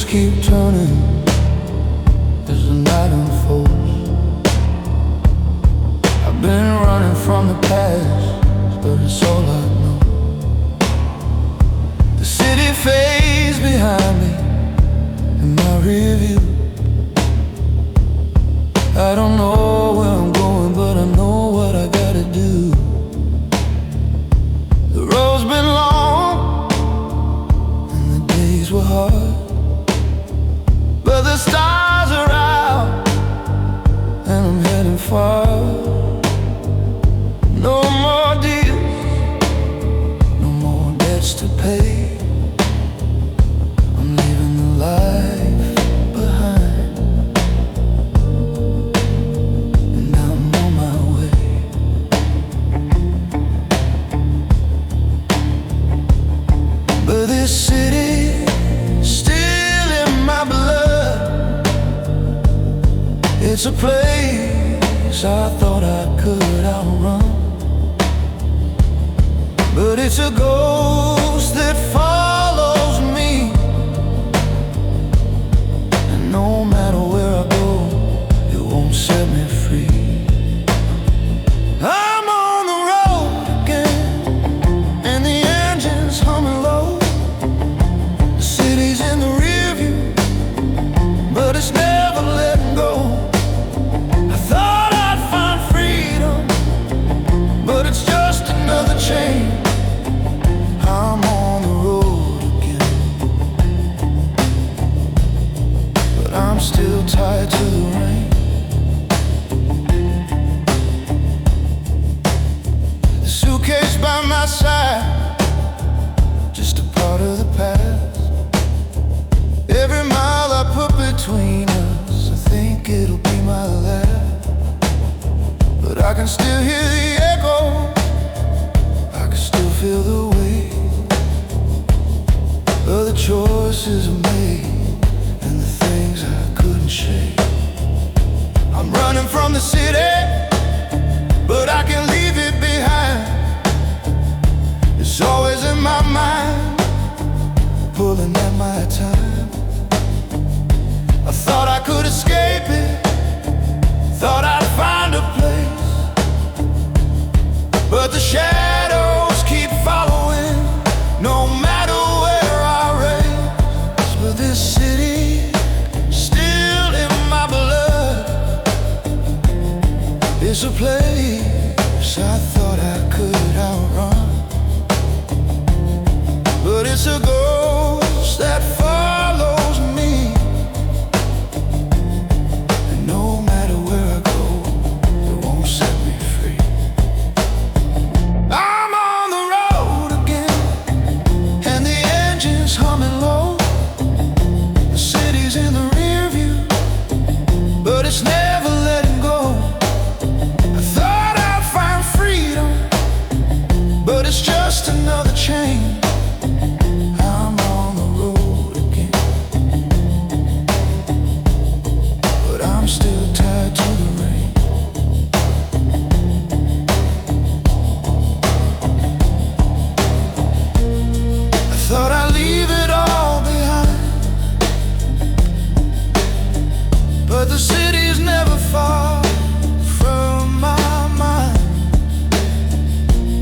Keep turning as the night unfolds. I've been running from the past, but it's all I know. The city fades behind me in my rearview. I don't know where I'm going, but I know what I gotta do. The road's been long and the days were hard, but the stars are out and I'm heading far. No more deals, no more debts to pay. I'm leaving the life behind, and I'm on my way. But this city still in my blood. It's a place I thought I could outrun, but it's a ghost that follows me. And no matter where I go, it won't set me free. I'm on the road again, and the engine's humming low. The city's in the rear view, but it's never letting go. I thought I'd find freedom, but it's just another chain. I'm on the road again, but I'm still tied to the rain. The suitcase by my side, just a part of the past. Every mile I put between us, I think it'll be my last. But I can still hear the echo, I can still feel the weight of the choices I made and the things I couldn't shake. I'm running from the city, but I can leave it behind. It's always in my mind, pulling at my time. I thought I could escape it, thought I'd find a place, but the shadows keep following, no matter where I race. But this city, still in my blood, is a place I thought I could outrun, but it's a ghost that follows me. And no matter where I go, it won't set me free. I'm on the road again, and the engine's humming low. The city's in the rear view, but it's never letting go. I thought I'd find freedom, but it's just another chain. I'm on the road again, but I'm still tied to the rain. I thought I'd leave it all behind, but the city's never far from my mind.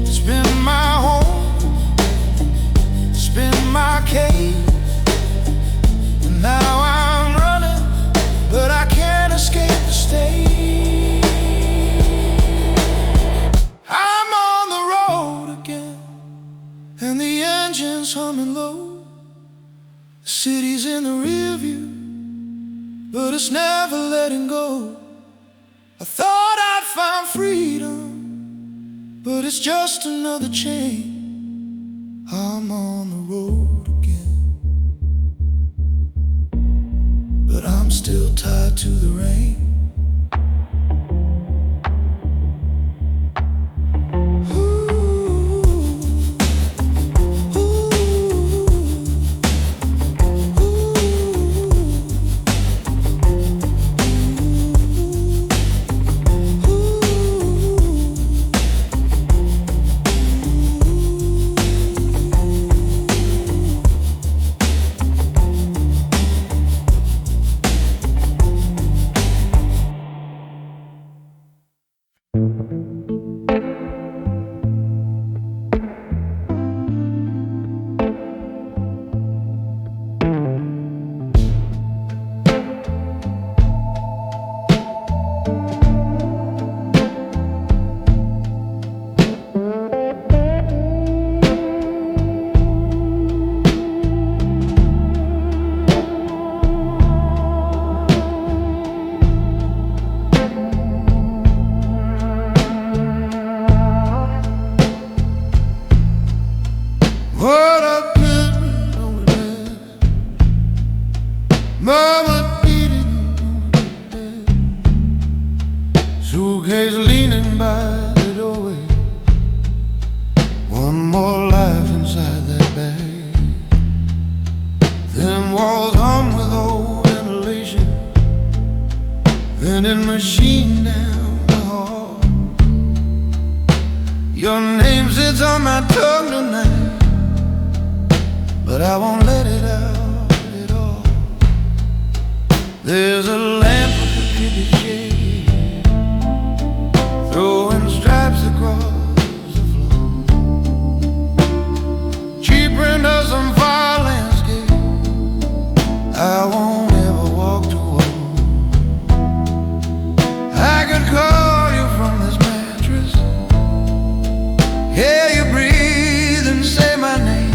It's been my home and the engine's humming low. The city's in the rear view, but it's never letting go. I thought I'd find freedom, but it's just another chain. I'm on the road again, but I'm still tied to the rain. What a pity over there, mama beating there, suitcase leaning by the doorway. One more life inside that bag. Them walls hung with old ventilation, vending machine down the hall. Your name sits on my tongue tonight, but I won't let it out at all. There's a lamp with a pretty shade, throwing stripes across the floor. Cheap print of some fire landscape I won't ever walk toward. I could call you from this mattress, hear you breathe and say my name.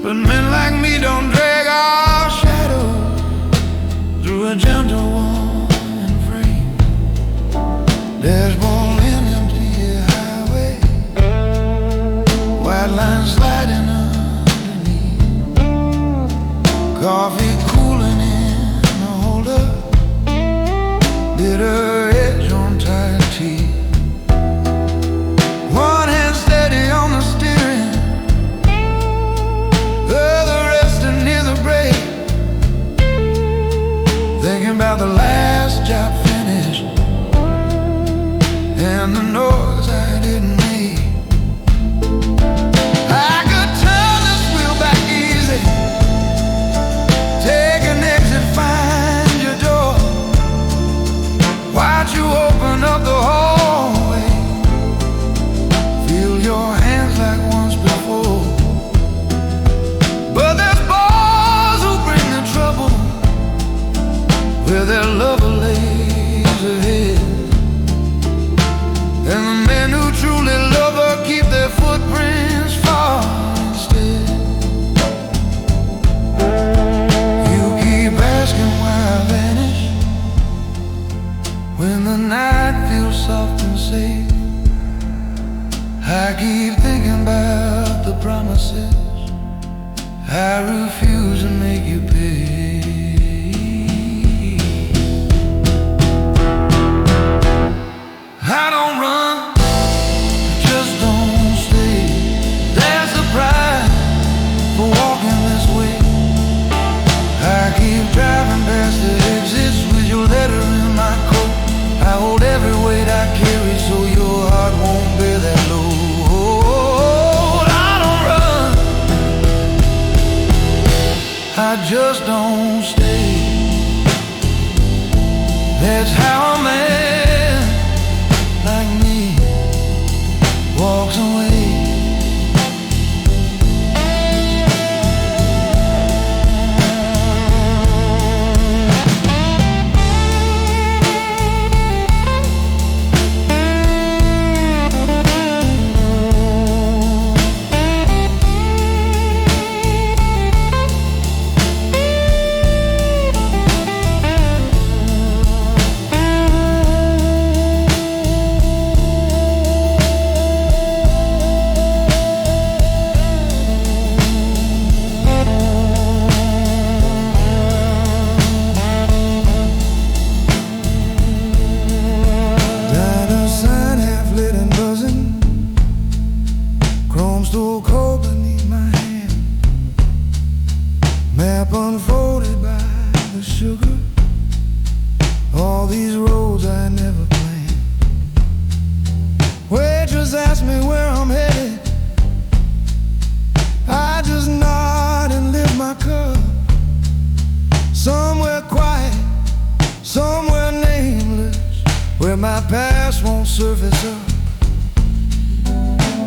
But men like me don't drag our shadows through a gentle warm frame. Dashboard in empty highway, white lines sliding underneath, coffee cooling in the holder, bitter edge on tired teeth. One hand steady on the steering, thinking about the last job finished and the noise I didn't make. I could turn this wheel back easy, take an exit, find your door, watch you open up the hallway, feel your hands like once before. But there's boys who bring the trouble, where their lover lays ahead, and the men who truly love her keep their footprints far instead. You keep asking why I vanish when the night feels soft and safe. I keep thinking about the promises I refuse to make you pay. I don't run, just don't stay. There's a pride for walking this way. I keep driving past the exits with your letter in my coat. I hold every weight I carry so your heart won't bear that load. I don't run, I just don't stay. That's how a man like me walks away. past won't surface up.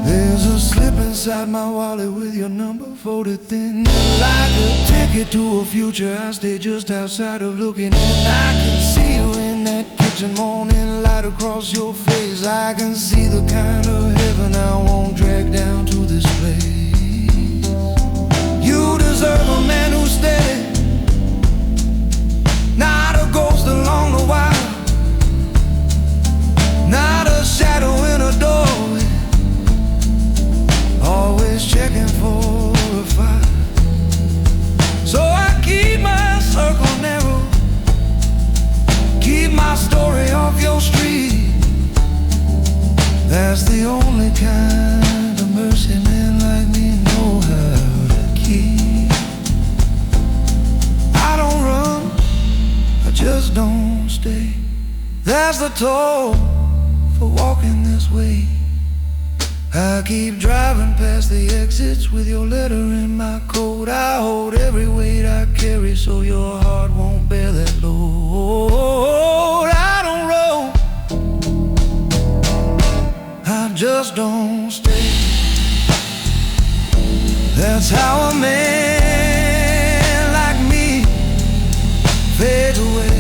There's a slip inside my wallet with your number folded thin, like a ticket to a future. I stay just outside of looking in. I can see you in that kitchen morning light across your face. I can see the kind of heaven I won't drag down to this place. You deserve a man who's steady, not a ghost along the wire, not a shadow in a doorway, always checking for a fire. So I keep my circle narrow, keep my story off your street. That's the only kind of mercy men like me know how to keep. I don't run, I just don't stay. That's the toll for walking this way. I keep driving past the exits with your letter in my coat. I hold every weight I carry so your heart won't bear that load. I don't roll, I just don't stay. That's how a man like me fades away.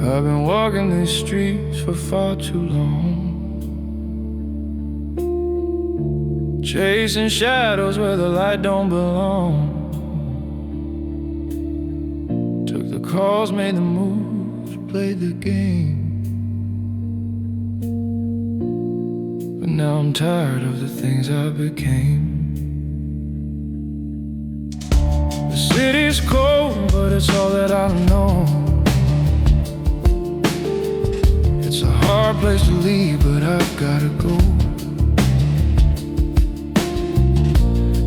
I've been walking these streets for far too long, chasing shadows where the light don't belong. Took the calls, made the moves, played the game. But now I'm tired of the things I became. The city's cold, but it's all that I know. It's a hard place to leave, but I've gotta go.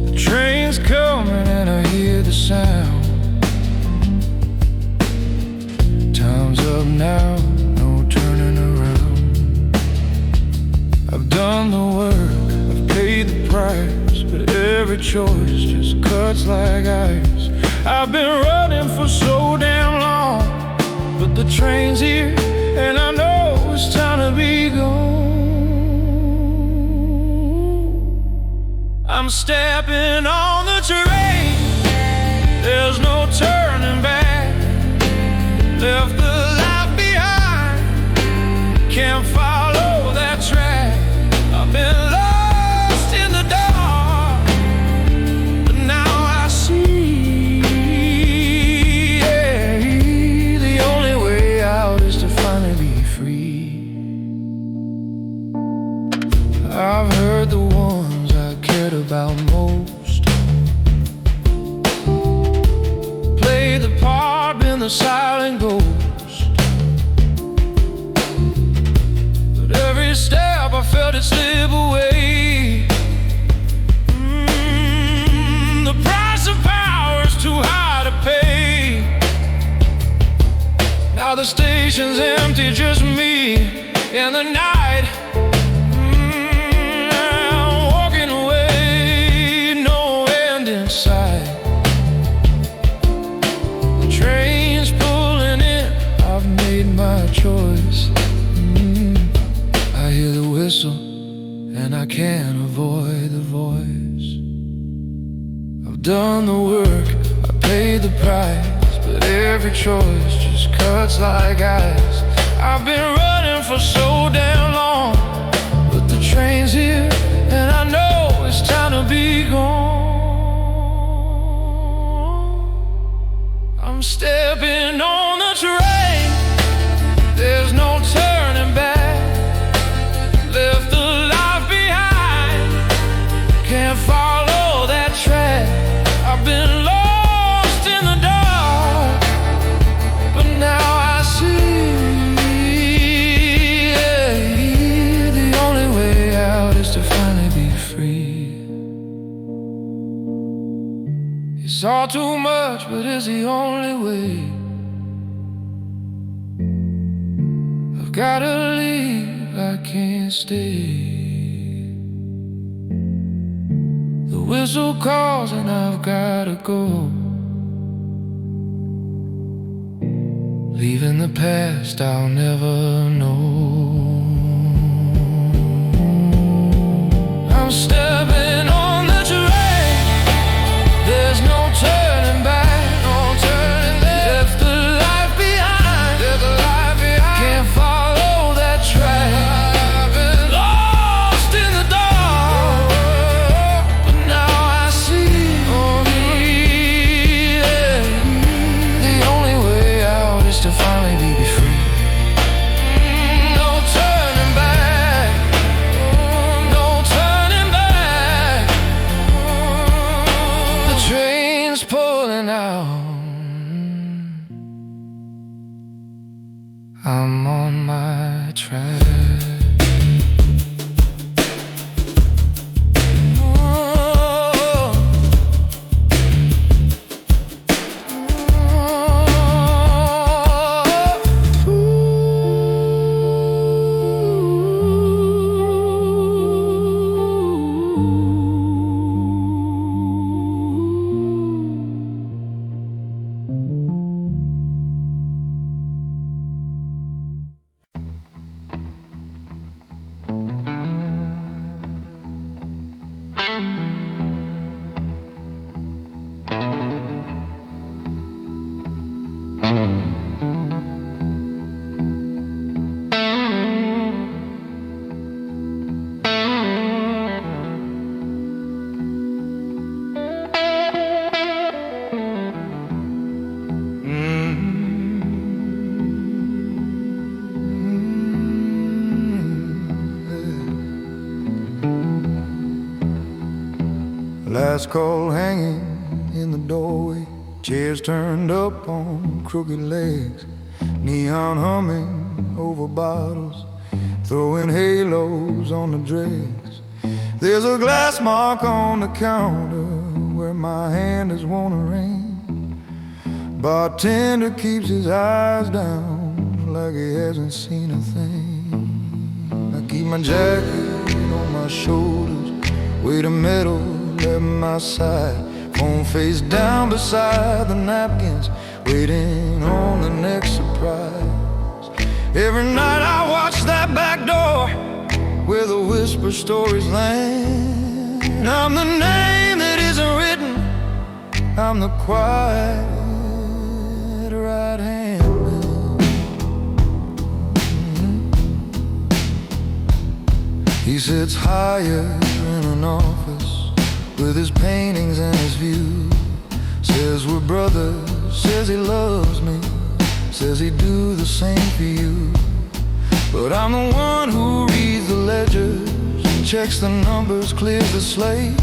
The train's coming and I hear the sound. Time's up now, no turning around. I've done the work, I've paid the price, but every choice just cuts like ice. I've been running for so damn long, but the train's here and I know it's time to be gone. I'm stepping on the train, there's no turning back. Left the life behind, can't follow that track. I've been lost in the dark, but now I see, yeah, the only way out is to finally be free. I've heard the ones I cared about most play the part, been the silent ghost. But every step I felt it slip away. The price of power is too high to pay. Now the station's empty, just me in the night. I can't avoid the voice. I've done the work, I paid the price, but every choice just cuts like ice. I've been running for so damn long, but the train's here and I know it's time to be gone. I'm stepping on the train, there's no turning back. Left the life behind, can't follow that track. I've been lost in the dark, but now I see, the only way out is to finally be free. It's all too much, but it's the only way. I've gotta leave, I can't stay. The whistle calls and I've gotta go. Leaving the past I'll never know. I'm stepping on the train, there's no turning back, no turning back. Left the life behind, left the life behind. Can't follow that track. I've been lost in the dark, but now I see, the only way out is to finally be free. No turning back, no turning back. The train's pulling out, I'm on my track. Last call hanging in the doorway, chairs turned up on crooked legs, neon humming over bottles, throwing halos on the dregs. There's a glass mark on the counter where my hand has worn a ring. Bartender keeps his eyes down like he hasn't seen a thing. I keep my jacket on my shoulders, weight of metal at my side, phone face down beside the napkins, waiting on the next surprise. Every night I watch that back door where the whisper stories land. I'm the name that isn't written, I'm the quiet right hand man. He sits higher in an office with his paintings and his view. Says we're brothers, says he loves me, says he'd do the same for you. But I'm the one who reads the ledgers, checks the numbers, clears the slate.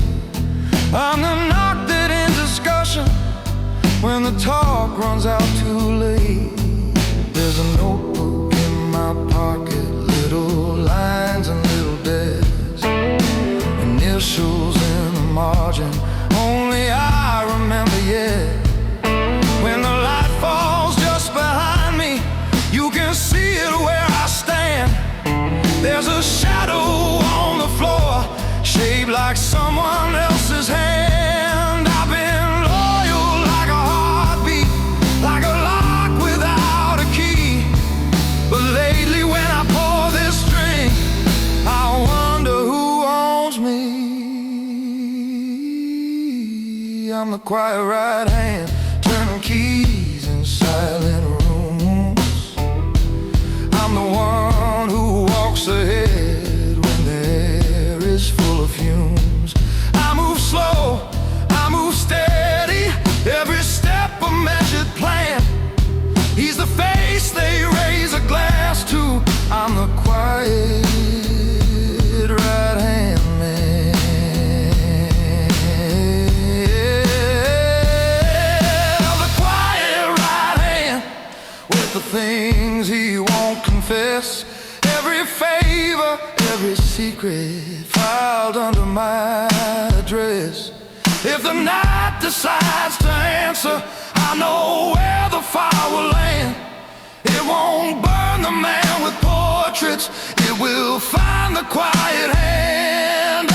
I'm the knock that ends discussion when the talk runs out too late. There's a notebook in my pocket, little lines and little dares, initials in the margin, only I remember yet. When the light falls just behind me, you can see it where I stand. There's a shadow on the floor, shaped like someone else's hand. I've been loyal like a heartbeat, like a lock without a key. But lately when I pour this drink, I wonder who owns I'm the quiet right hand, turning keys in silent rooms. I'm the one who walks ahead when the air is full of fumes. I move slow, I move steady, every step a measured plan. He's the face they raise a glass to. I'm the quiet right hand man. The quiet right hand with the things he won't confess. Every favor, every secret filed under my dress. If the night decides to answer, I know where the fire will land. It won't burn the man with portraits, it will find the quiet hand.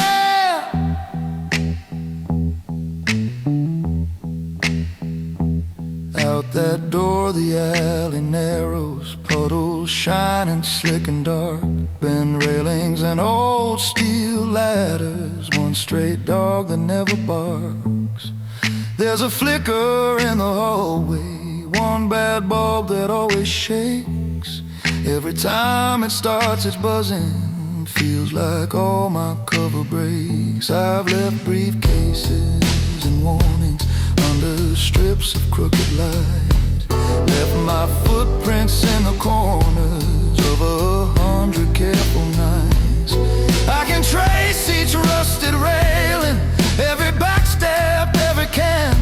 Out that door the alley narrows, puddles shining slick and dark, bend railings and old steel ladders, one straight dog that never barks. There's a flicker in the hallway, one bad bulb that always shakes. Every time it starts it's buzzing, feels like all my cover breaks. I've left briefcases and warnings under strips of crooked light, left my footprints in the corners of 100 careful nights. I can trace each rusted railing, every backstep, every can,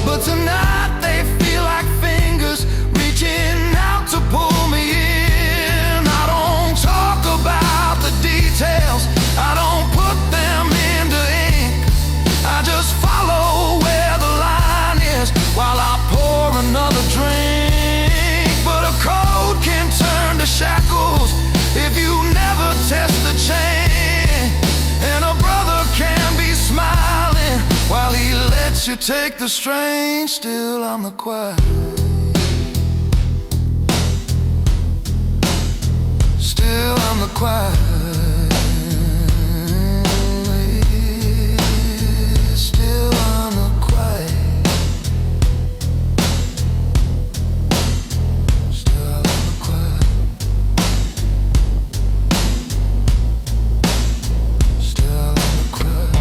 but tonight they feel like fingers reaching out to pull me in. I don't talk about the details, I don't put them into ink, I just follow where the line is while I pour another drink. But a code can turn to shackles if you never test the chain, and a brother can be smiling while he lets you take the strain. Still I'm the quiet, still I'm the quiet, still I'm the quiet, still I'm the quiet, still I'm the quiet.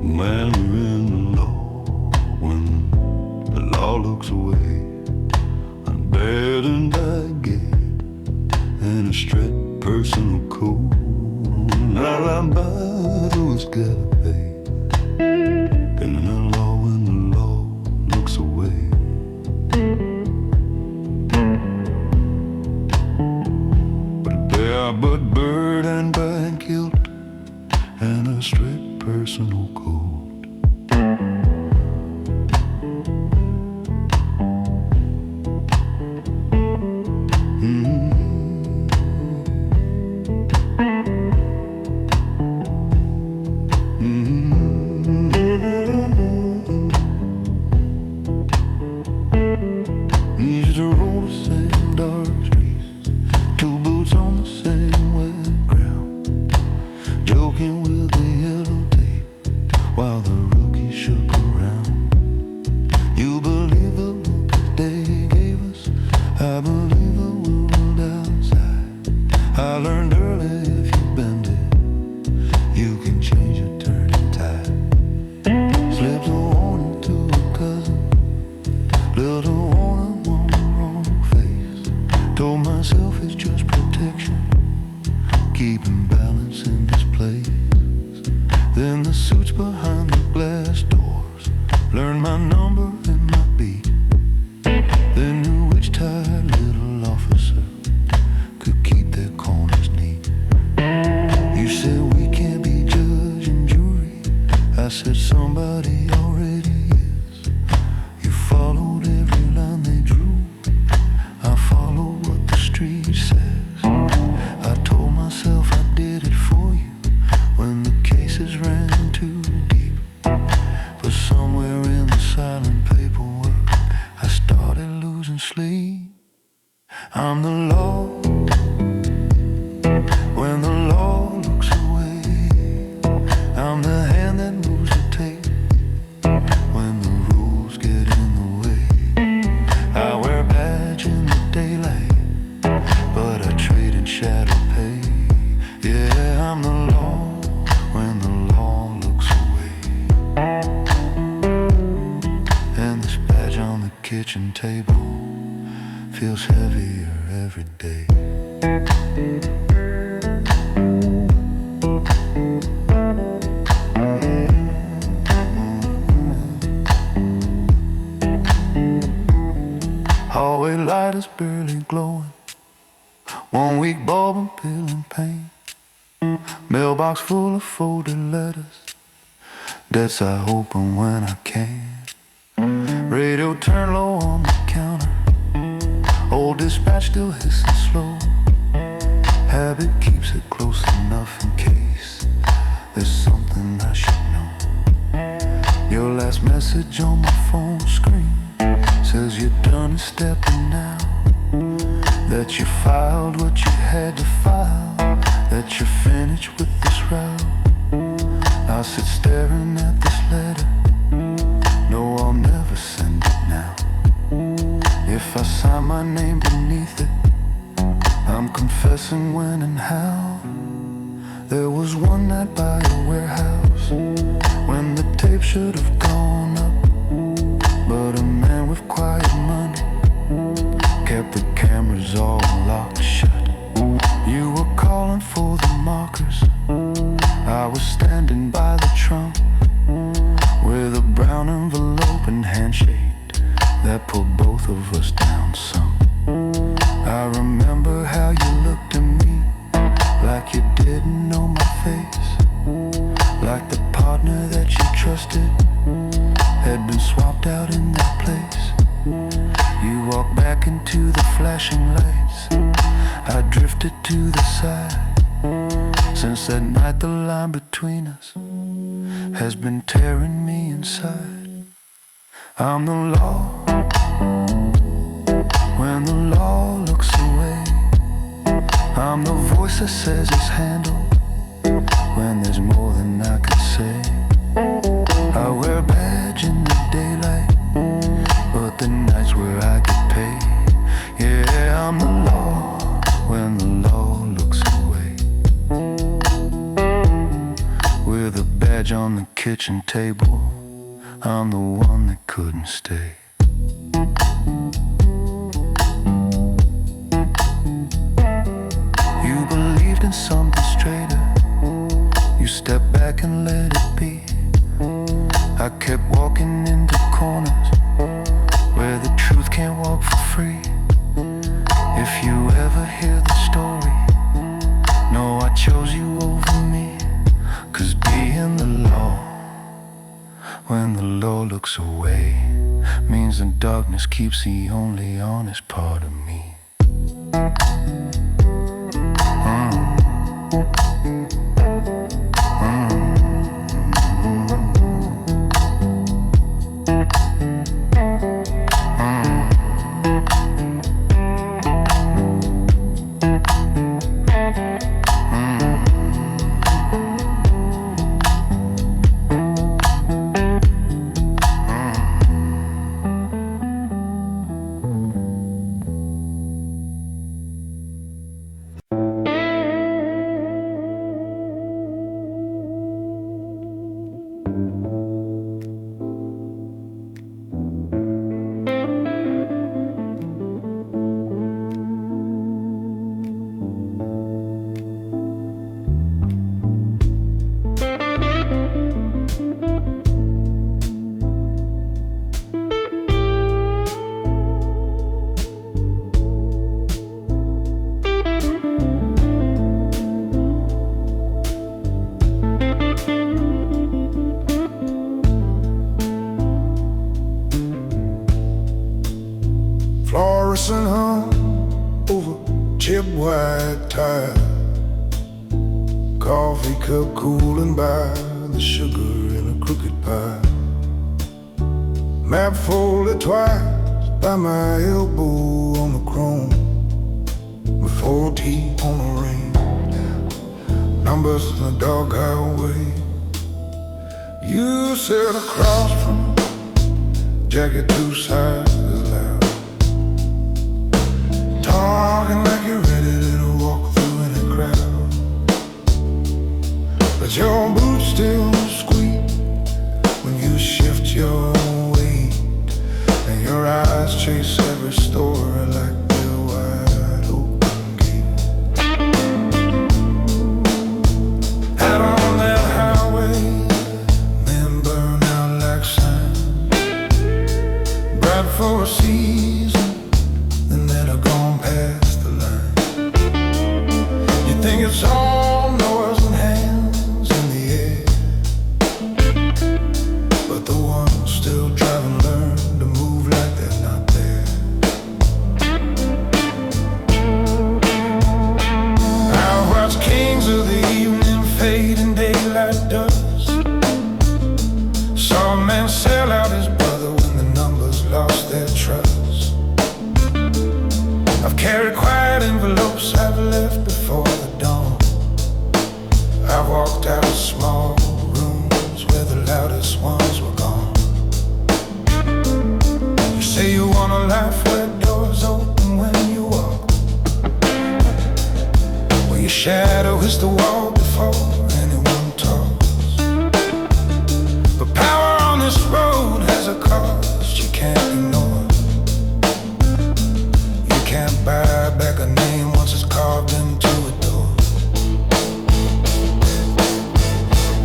Man, we're in the law when the law looks away. Unburdened by gate and a strict personal code. Now I'm by those gotta pay. In the law when the law looks away. But they are but burdened by guilt and a strict personal code. Need you to roll the same dark streets, two boots on the same wet ground, joking with the yellow tape while the rookie shook around. You believe the look that they gave us suits behind the glass doors. Learned my number and my beat. They knew which tired little officer could keep their corners neat. You said we can't be judge and jury. I said somebody already is. You followed every line they drew. I followed what the street says. I told myself I did it for you when the cases ran too deep. But somewhere in the silent paperwork I started losing sleep. I'm the law when the law looks away. I'm the hand that moves the tape when the rules get in the way. I wear a badge in the daylight, but I traded shadow pay. Yeah, I'm the law when the law looks away. And this badge on the kitchen table feels heavier every day. Hallway light is barely glowing. 1 week bulb and pill and pain. Mailbox full of folded letters. Debts I open when I can. Radio turned low on the counter. Old dispatch still hissing slow. Habit keeps it close enough in case there's something I should know. Your last message on my phone screen says you're done stepping now. That you filed what you had to file. That you're finished with this route. I sit staring at this letter. No, I'll never send it now. If I sign my name beneath it, I'm confessing when and how. There was one night by a warehouse when the tape should have gone up, but a man with quiet money kept the cameras all locked shut. You were calling for the markers. I was standing by the trunk with a brown envelope and handshake that pulled both of us down some. I remember how you looked at me like you didn't know my face, like the partner that you trusted had been swapped out in that place. You walked back into the flashing lights. I drifted to the side. Since that night the line between us has been tearing me inside. I'm the law when the law looks away. I'm the voice that says it's handled when there's more than I can say. I wear a badge in the daylight, but the nights where I get paid. Yeah, I'm the law when the law looks away. With a badge on the kitchen table, I'm the one that couldn't stay. You believed in something straighter. You stepped back and let it be. I kept walking into corners where the truth can't walk for free. If you ever hear the story, know I chose you over me. 'Cause being the law when the law looks away means the darkness keeps the only honest part of me. white tie, coffee cup cooling by the sugar in a crooked pie, map folded twice by my elbow on the chrome, with 4 teeth on the ring, numbers in the dog highway. You sit across from jacket 2 sizes loud, talking like you're ready to walk through any crowd, but your boots still squeak when you shift your weight, and your eyes chase every story like they're wide open gate. Out on that highway, men burn out like sand, bright for a season, then they're gone past the line. You think it's all noise and hands in the air, but the ones still driving learn to move like they're not there. I watch kings of the evening fade in daylight dust. Saw a man sell out his brother when the numbers lost their trust. I've carried quiet envelopes I've left before the dawn. I've walked out of small rooms where the loudest ones were gone. You say you want a life where doors open when you walk, where your shadow hits the wall before anyone talks. But power on this road has a cost you can't ignore. You can't buy back a name once it's carved into a door.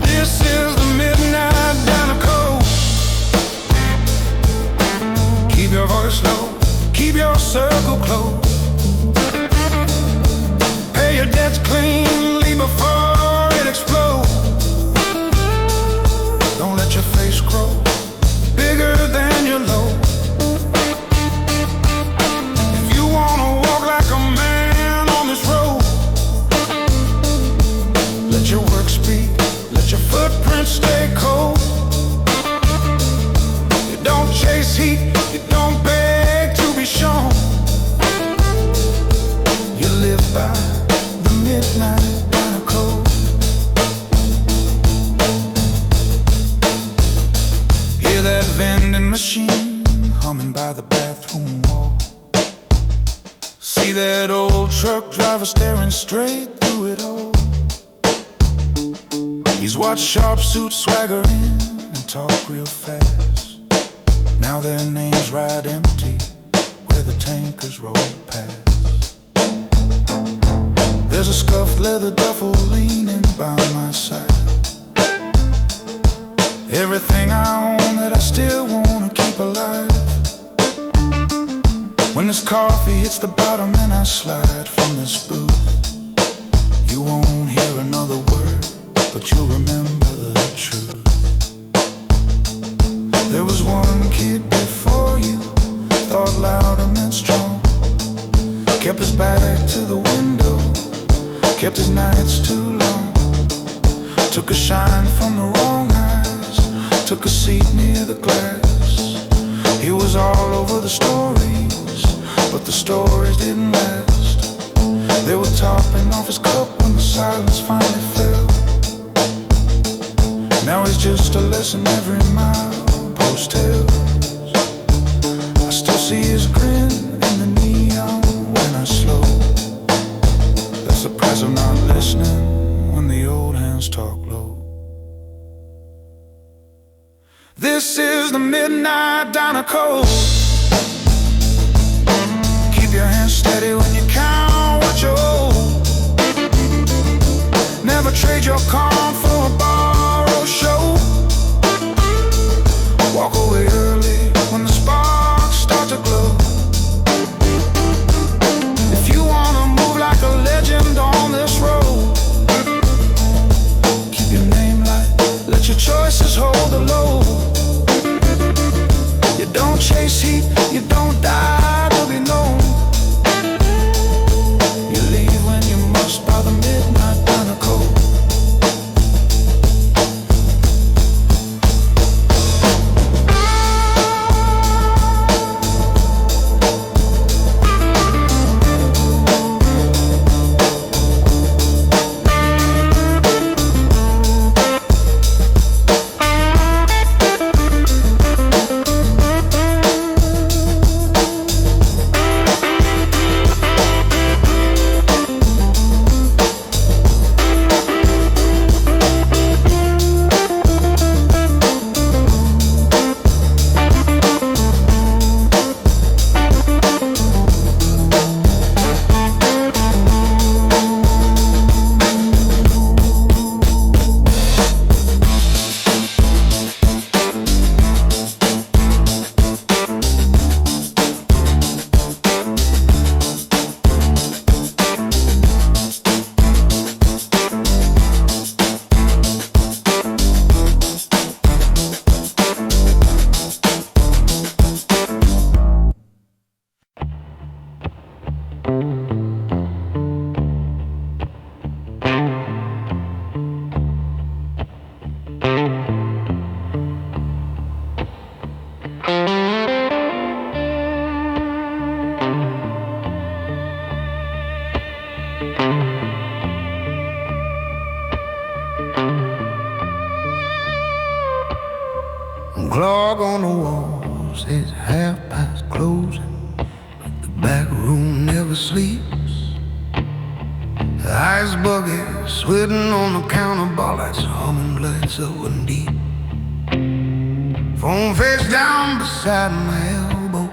This is the midnight down the coast. Keep your voice low, keep your circle close. Pay your debts cleanly before it explodes. Don't let your face grow bigger than your load. If you wanna walk like a man on this road, let your work speak, let your footprints stay cold. You don't chase heat, you don't beg to be shown. You live by the midnight down code. Hear that vending machine humming by the bathroom wall. See that old truck driver staring straight through it all. He's watched sharp suits swagger in and talk real fast. Now their names ride empty where the tankers roll past. There's a scuffed leather duffel leaning by my side. Everything I own that I still wanna keep alive. When this coffee hits the bottom and I slide from this booth, you won't hear another word, but you'll remember the truth. There was one kid before you, thought loud and meant strong, kept his back to the window, kept his nights too long, took a shine from the wrong eyes, took a seat near the glass. He was all over the stories, but the stories didn't last. They were topping off his cup when the silence finally fell. Now he's just a lesson every mile post tells. I still see his grin in the neon when I slow. That's the price of not listening when the old hands talk low. This is the midnight diner code. Keep your hands steady when you count what you owe. Never trade your calm for a borrowed show. Walk away early when the sparks start to glow. If you wanna move like a legend on this road, keep your name light, let your choices hold the load. You don't chase heat, you don't die to be known. You lean Clock on the wall says 1:30 closing. The back room never sleeps. The ice bucket sweating on the counter, ball lights humming, lights up and deep. Phone face down beside my elbow,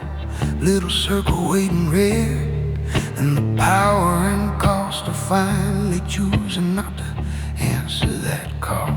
little circle waiting red. And the power and cost of finally choosing not to answer that call.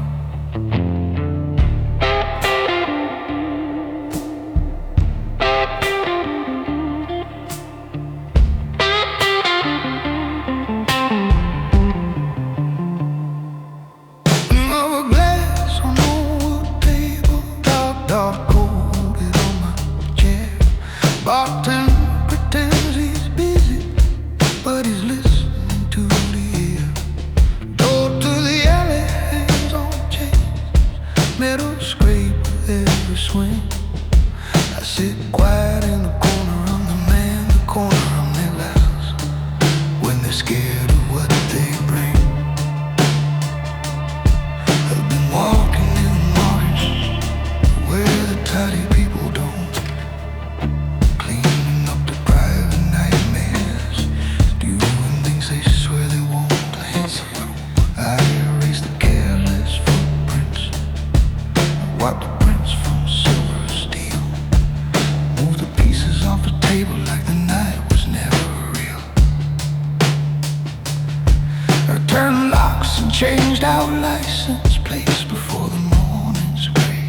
Changed our license plates before the morning's gray.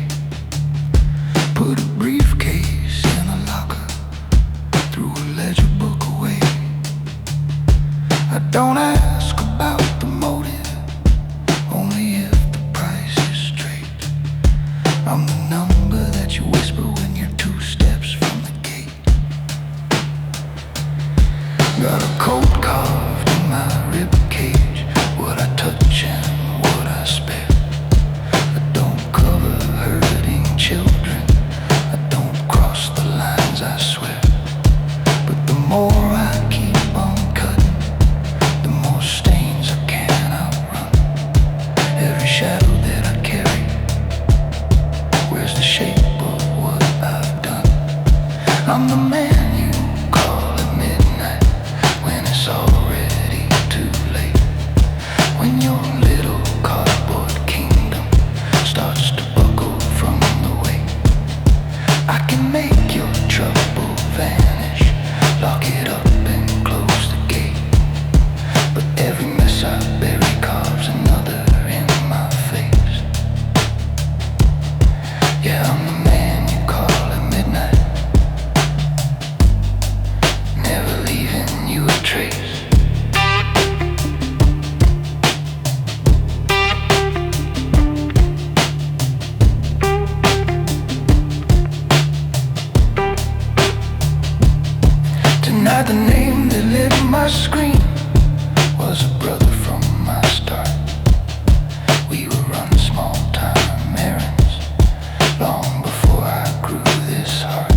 Put a briefcase in a locker, threw a ledger book away. I don't ask about the motive, only if the price is straight. I'm the number that you whisper when you're 2 steps from the gate. Got a coat carved in my rib cage, what I touch and what I spare. I don't cover hurting children, I don't cross the lines, I swear. But the more I keep on cutting, the more stains I can't outrun. Every shadow that I carry wears the shape of what I've done. I'm the man you call at midnight when it's already too late. When your little cardboard kingdom starts to buckle from the weight, I can make your trouble vanish, lock it up and close the gate. But every mess I bury carves another in my face. Yeah, I'm the man you call at midnight, never leaving you a trace. Tonight the name that lit my screen was a brother from my start. We were running small time errands long before I grew this heart.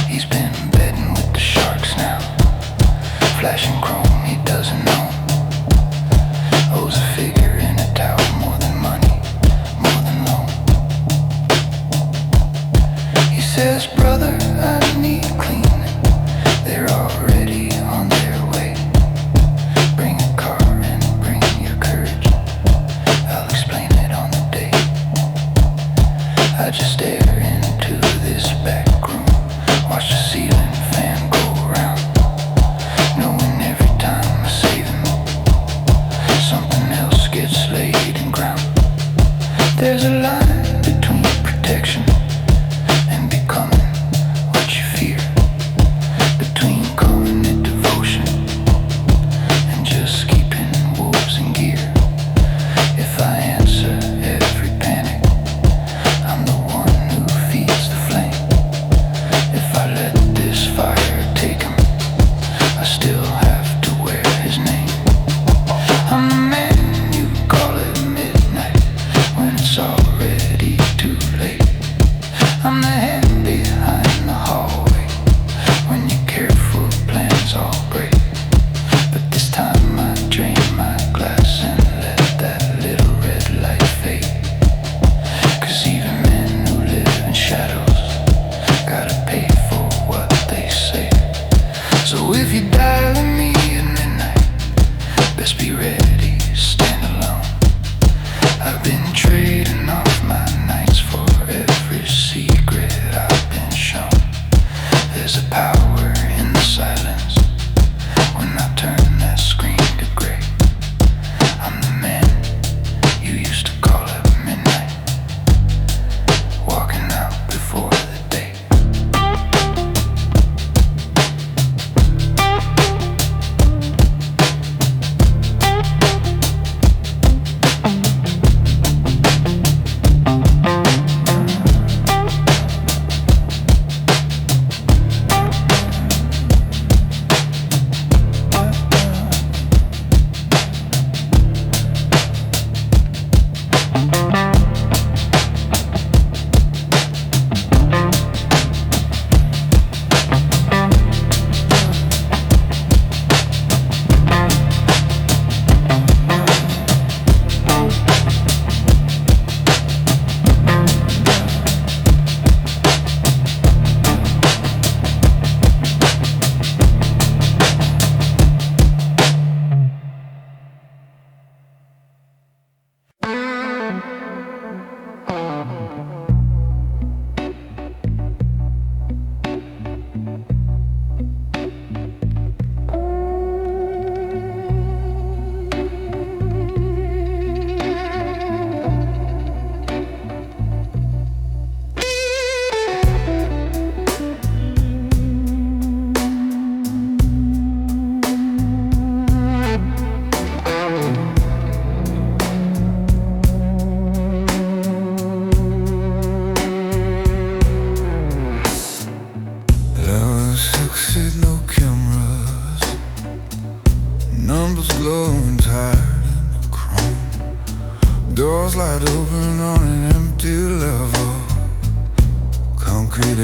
He's been bedding with the sharks now, flashing chrome he doesn't know. Owes a figure in a tower more than money, more than loan. He says, brother, I need cleaning. They're already on their way. Bring a car and bring your courage, I'll explain it on the day. I just stare into this back room, watch the ceiling fan go round, knowing every time I save him, something else gets laid and ground. There's a line between protection and becoming what you fear, between calling it devotion and just keeping wolves in gear. If I answer every panic, I'm the one who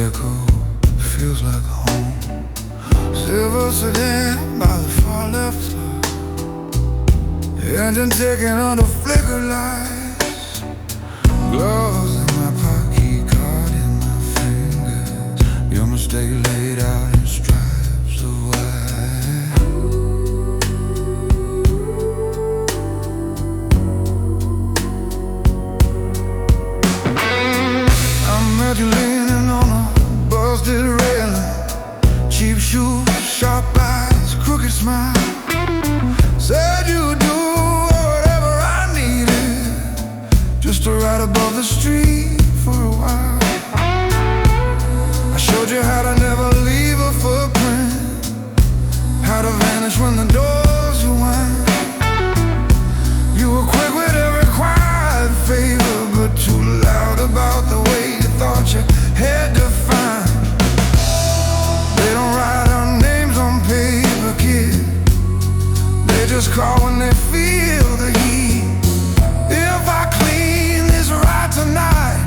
echo feels like home. Silver sedan by the far left side, engine ticking under flicker lights. Gloves in my pocket, card in my fingers. Your mistake laid out in stripes of white. I met you leaning on a busted railing. Cheap shoes, sharp eyes, crooked smile. Said you'd do whatever I needed, just to ride above the street for a while. I showed you how to never leave a footprint, how to vanish when the doors are wound. You were quick with every quiet favor, but too loud about the way you thought you had to find. They don't write our names on paper, kid. They just call when they feel the heat. If I clean this right tonight,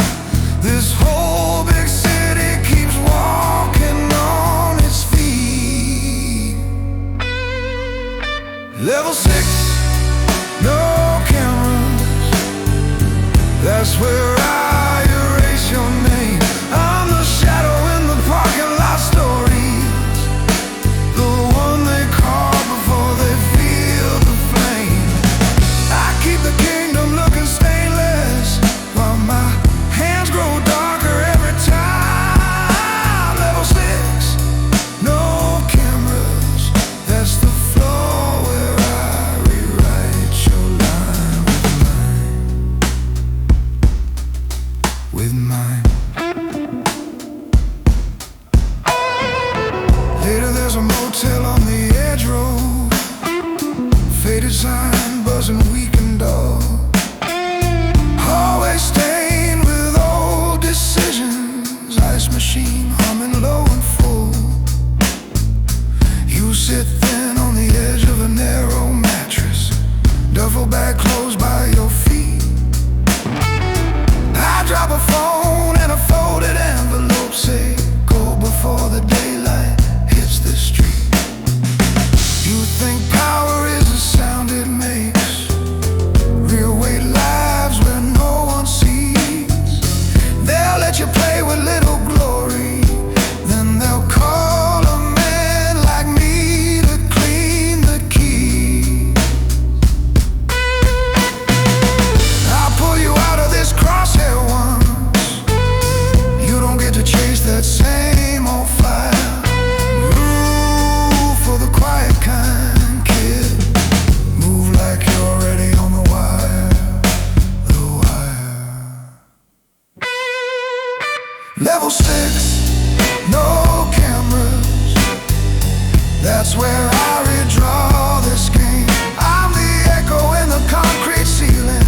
this whole big city keeps walking on its feet. Level 6, no cameras. That's where I erase your name. I'm the shadow in the parking lot stories, the one they call before they feel the flame. I keep the kingdom looking stainless, while my hands grow darker every time. Level 6, no cameras. That's the floor where I rewrite your line with mine. Later there's a motel on the edge road, faded sign buzzing weak and dull. Hallway stained with old decisions, ice machine humming low and full. You sit thin on the edge of a narrow mattress, duffel bag closed by your feet. I drop a phone and a folded envelope, say go before the daylight hits the street. You think power is the sound it makes, real weight lives where no one sees. They'll let you play with little glory, then they'll call a man like me to clean the key. I'll pull you out of this crosshair once. You don't get to chase that same old fire. Rule for the quiet kind, kid. Move like you're already on the wire, the wire. Level 6, no cameras. That's where I redraw this game. I'm the echo in the concrete ceiling,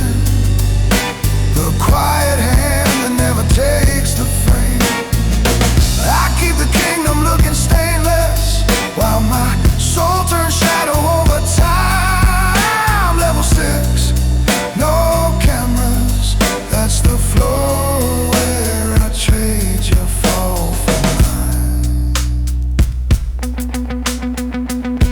the quiet hand that never takes the frame. I keep the kingdom looking stainless, while my soul turns shadow over time. Level 6, no cameras. That's the floor where I trade your fall for mine.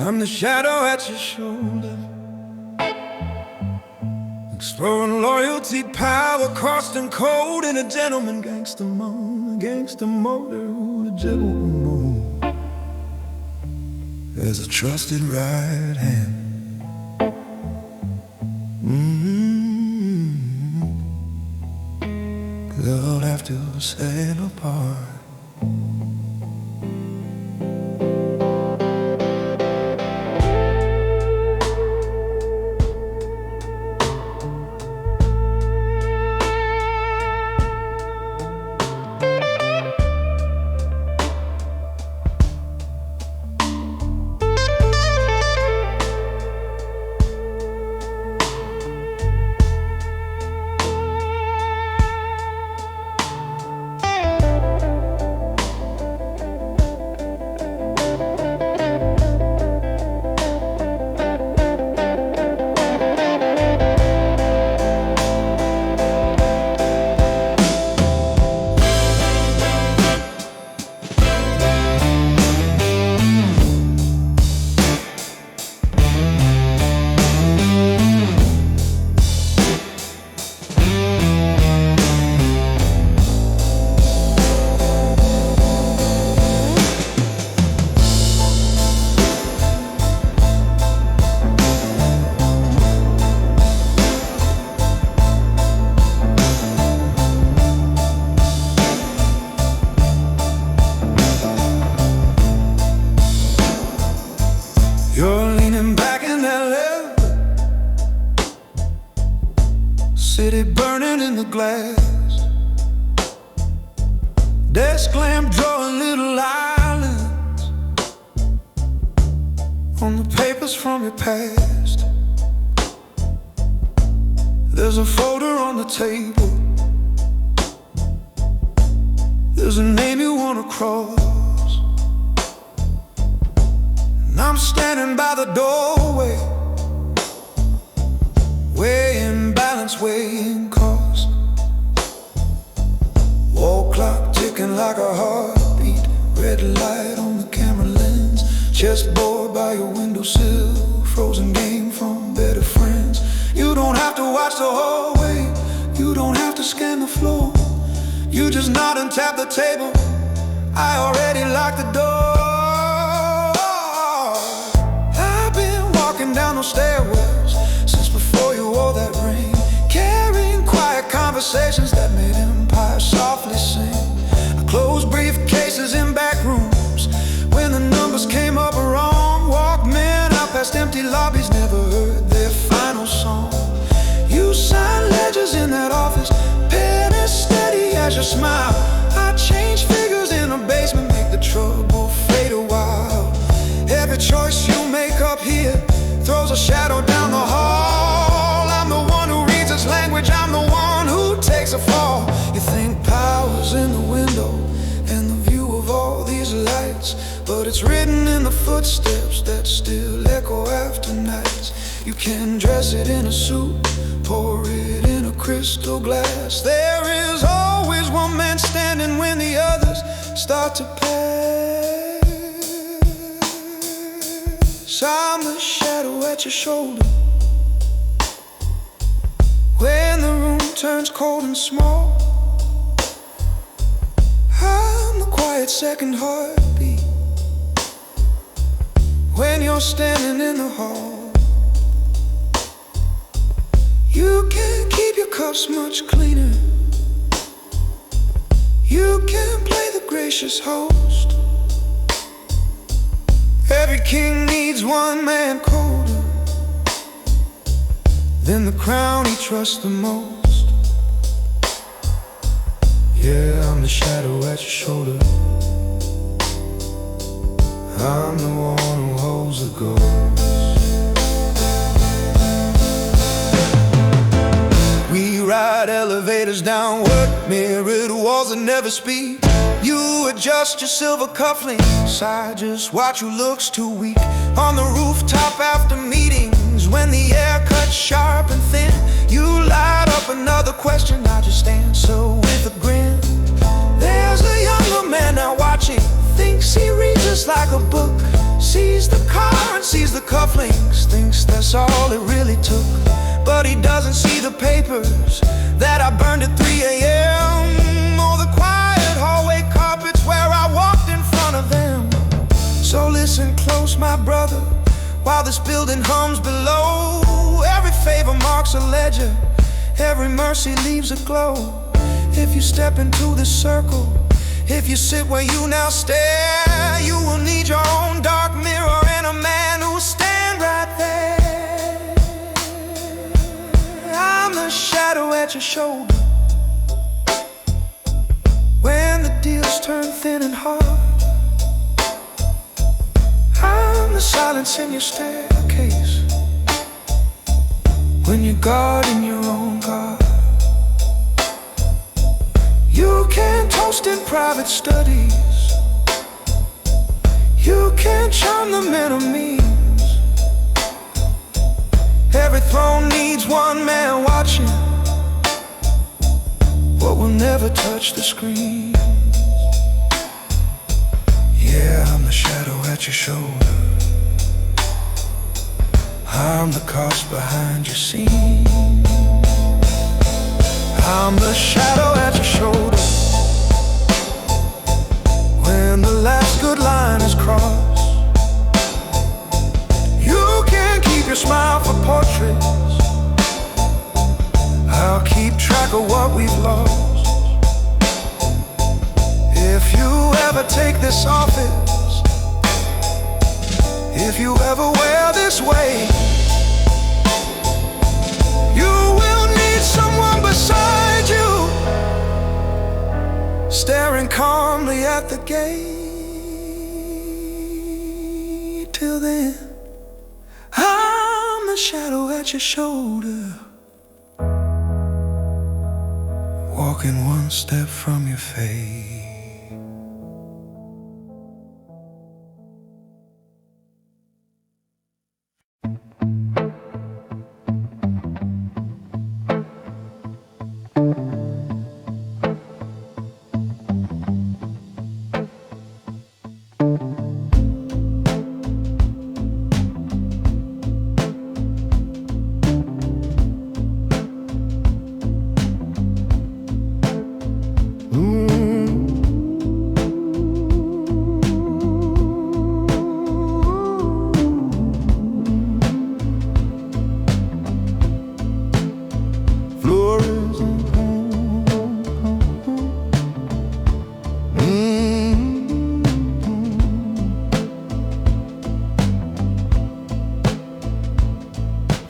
I'm the shadow at your shoulder, exploring loyalty, power, cost and code in a gentleman gangster mode, the gentleman mode. There's a trusted right hand. They'll have to sail apart. You're leaning back in that leather, city burning in the glass, desk lamp drawing little islands on the papers from your past. There's a folder on the table, there's a name you wanna cross. I'm standing by the doorway, weighing balance, weighing cost. Wall clock ticking like a heartbeat, red light on the camera lens, chessboard by your windowsill, frozen game from better friends. You don't have to watch the hallway, you don't have to scan the floor, you just nod and tap the table. I already locked the door. Down those stairwells since before you wore that ring, carrying quiet conversations that made empires softly sing. I closed briefcases in back rooms when the numbers came up wrong. Walked men out past empty lobbies, never heard their final song. You signed ledgers in that office, pen as steady as your smile. I change figures in a basement, make the trouble fade a while. Every choice you make up here throws a shadow down the hall. I'm the one who reads its language, I'm the one who takes a fall. You think power's in the window and the view of all these lights, but it's written in the footsteps that still echo after nights. You can dress it in a suit, pour it in a crystal glass. There is always one man standing when the others start to pass. I'm the shadow at your shoulder when the room turns cold and small. I'm the quiet second heartbeat when you're standing in the hall. You can keep your cups much cleaner, you can play the gracious host. Every king needs one man colder than the crown he trusts the most. Yeah, I'm the shadow at your shoulder, I'm the one who holds the ghost. We ride elevators downward, mirrored walls that never speak. You adjust your silver cufflinks, I just watch who looks too weak. On the rooftop after meetings, when the air cuts sharp and thin, you light up another question, I just answer with a grin. There's a younger man now watching, thinks he reads us like a book, Sees the car and sees the cufflinks, thinks that's all it really took. But he doesn't see the papers that I burned at 3 a.m. Or the quiet hallway carpets where I walked in front of them. So listen close, my brother, while this building hums below. Every favor marks a ledger, every mercy leaves a glow. If you step into this circle, if you sit where you now stare, you will need your own dark mirror and a man who'll stand right there. I'm the shadow at your shoulder when the deals turn thin and hard. I'm the silence in your staircase when you're guarding your own guard. You can't toast in private studies, you can't charm the men of means. Every throne needs one man watching what will never touch the screen. Yeah, I'm the shadow at your shoulder, I'm the cost behind your scene. I'm the shadow at your shoulder when the last good line is crossed. You can't keep your smile for portraits, I'll keep track of what we've lost. If you ever take this office, if you ever wear this way, you will need someone beside you, staring calmly at the gate. Till then, I'm the shadow at your shoulder, walking one step from your fate.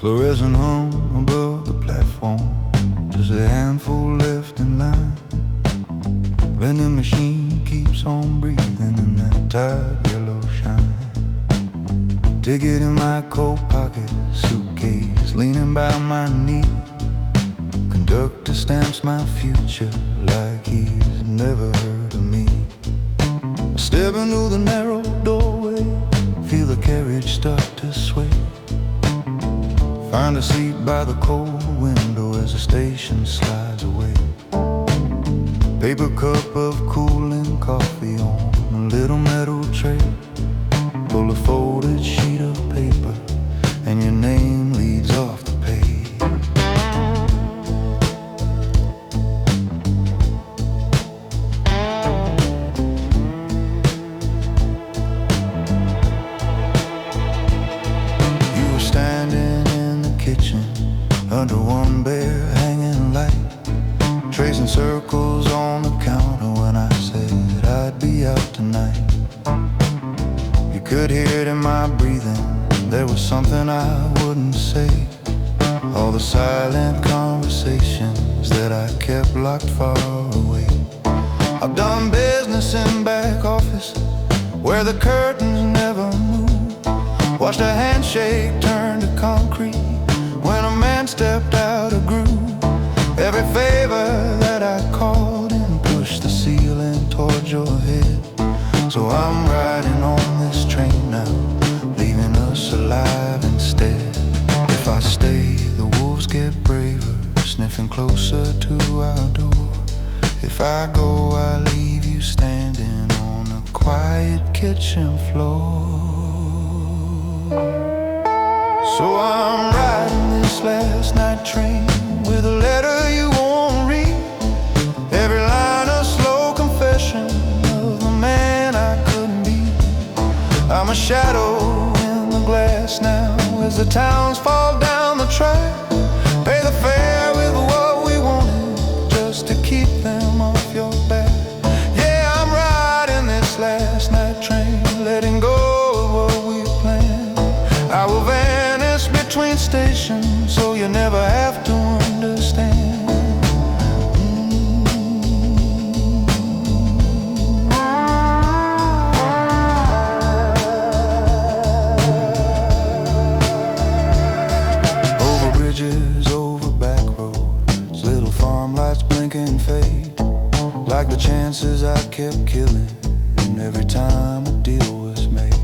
Fluorescent home above the platform, just a handful left in line. Vending machine keeps on breathing in that tired yellow shine. Ticket in my coat pocket, suitcase leaning by my knee. Conductor stamps my future like he's never heard of me. Step into the narrow doorway, feel the carriage start to sway. Find a seat by the cold window as the station slides away. Paper cup of cooling coffee on a little metal tray. Pull a folded sheet of paper and your name leads off the page. You were standing in the kitchen under one bare hanging light, tracing circles on the counter when I said I'd be out tonight. You could hear it in my breathing, there was something I wouldn't say. All the silent conversations that I kept locked far away. I've done business in back office where the curtains never move. Watched a handshake turn to concrete when a man stepped out of groove. Every favor that I called in pushed the ceiling towards your head. So I'm riding on this train now, leaving us alive instead. If I stay, the wolves get braver, sniffing closer to our door. If I go, I leave you standing on a quiet kitchen floor. So I'm riding this last night train with a letter you won't read. Every line a slow confession of the man I couldn't be. I'm a shadow in the glass now as the towns fall down the track. Pay the fare with what we wanted just to keep them off your back. Yeah, I'm riding this last night train, letting go of what we planned. I will vanish between stations so you never have to understand. Over back roads, little farm lights blink and fade, like the chances I kept killing every time a deal was made.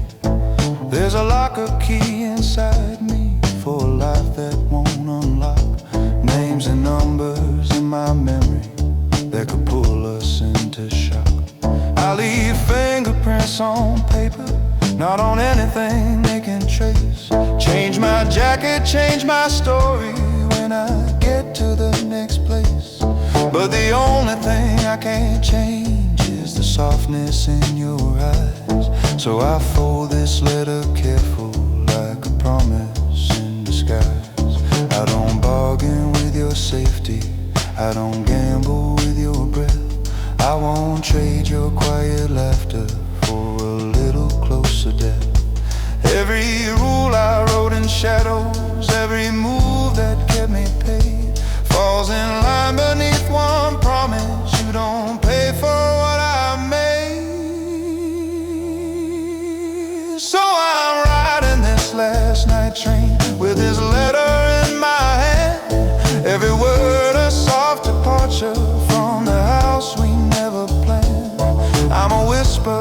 There's a locker key inside me for a life that won't unlock. Names and numbers in my memory that could pull us into shock. I leave fingerprints on paper, not on anything they can trace. Change my jacket, change my story when I get to the next place. But the only thing I can't change is the softness in your eyes. So I fold this letter careful like a promise in disguise. I don't bargain with your safety, I don't gamble with your breath. I won't trade your quiet laughter for a little closer death. Every rule I wrote in shadows, every move that kept me paid, falls in line beneath one promise: you don't pay for what I made. So I'm riding this last night train with this letter in my hand. Every word a soft departure from the house we never planned. I'm a whisper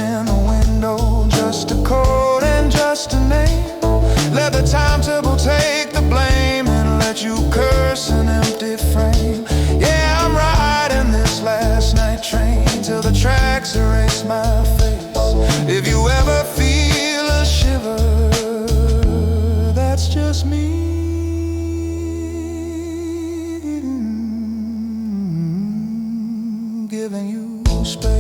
in the window, just a code and just a name. Let the timetable take the blame and let you curse an empty frame. Yeah, I'm riding this last night train till the tracks erase my face. If you ever feel a shiver, that's just me. Giving you space.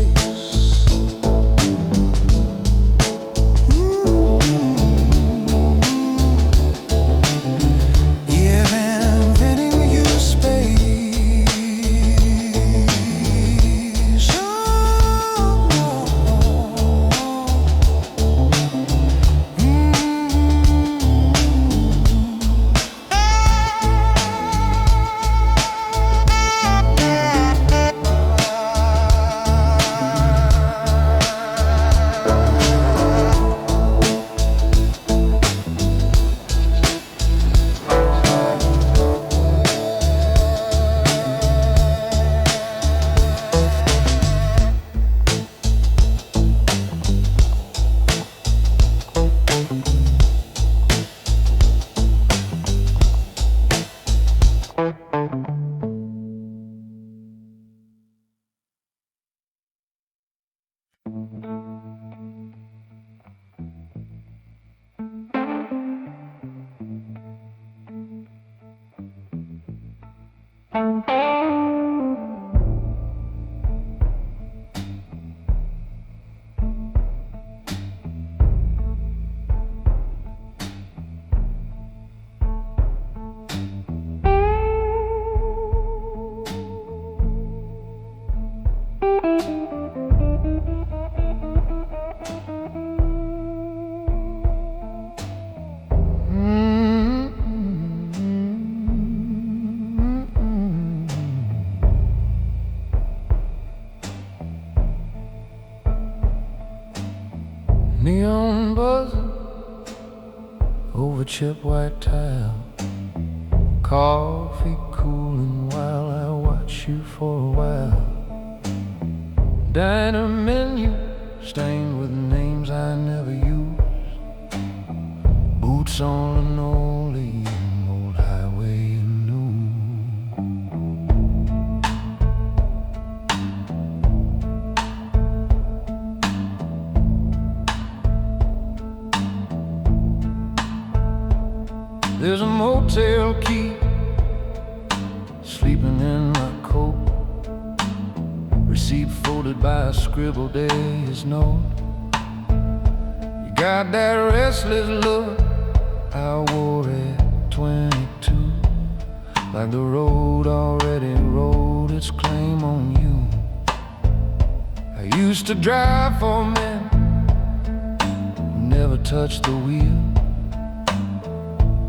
Neon buzzing over chip white tile, coffee cooling while I watch you for a while. Diner menu stained with names I never used, boots on linoleum, old highway in noon. There's a motel key sleeping in my coat. Receipt folded by a scribbled days note. You got that restless look I wore at 22, like the road already wrote its claim on you. I used to drive for men who never touched the wheel.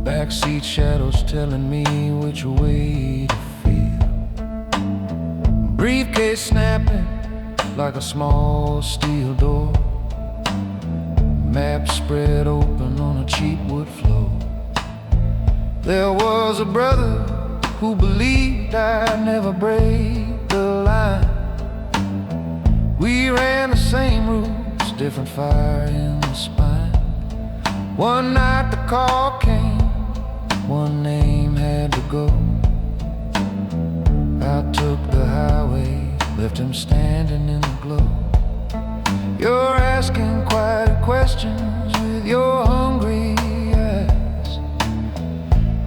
Backseat shadows telling me which way to feel. Briefcase snapping like a small steel door. Map spread open on a cheap wood floor. There was a brother who believed I'd never break the line. We ran the same routes, different fire in the spine. One night the call came, one name had to go. I took the highway, left him standing in the glow. You're asking quiet questions with your hungry eyes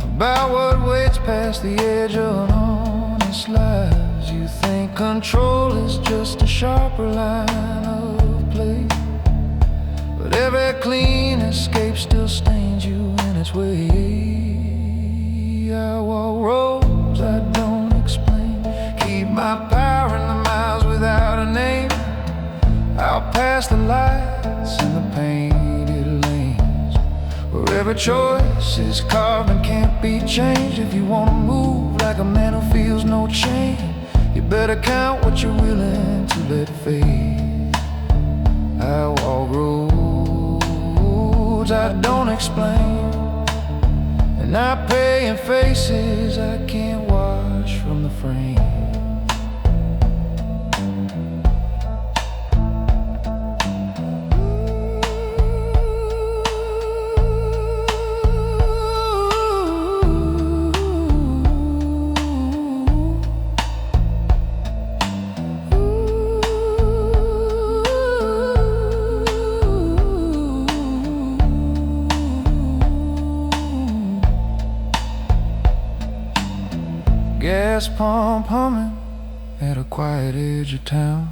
about what waits past the edge of honest lies. You think control is just a sharper line of play, but every clean escape still stains you in its way. I walk roads I don't explain, keep my power in the miles without a name. Out past the lights and the painted lanes, where every choice is carved and can't be changed. If you wanna move like a man who feels no chain, you better count what you're willing to let fade. I walk roads I don't explain, and I pay in faces I can't wash from the frame. Gas pump humming at a quiet edge of town.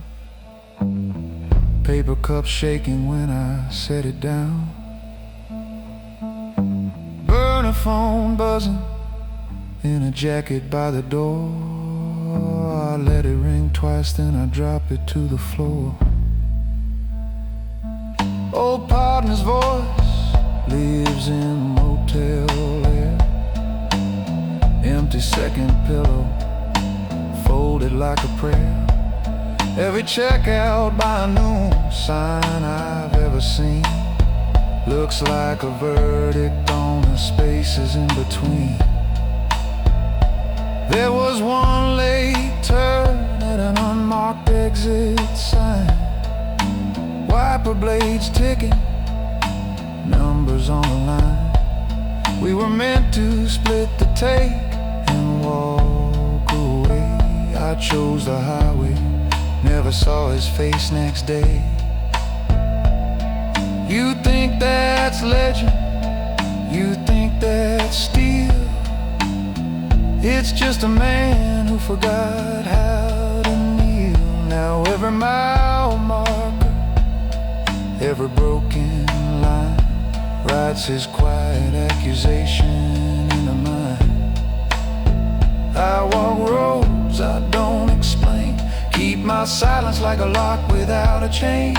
Paper cup shaking when I set it down. Burner phone buzzing in a jacket by the door. I let it ring twice, then I drop it to the floor. Old partner's voice lives in the motel air. Empty second pillow, folded like a prayer. Every checkout by noon sign I've ever seen looks like a verdict on the spaces in between. There was one late turn at an unmarked exit sign. Wiper blades ticking, numbers on the line. We were meant to split the take and walk away. I chose the highway, never saw his face next day. You think that's legend, you think that's steel. It's just a man who forgot how to kneel. Now every mile marker, every broken line writes his quiet accusation in a mind. I walk roads I don't explain, keep my silence like a lock without a chain.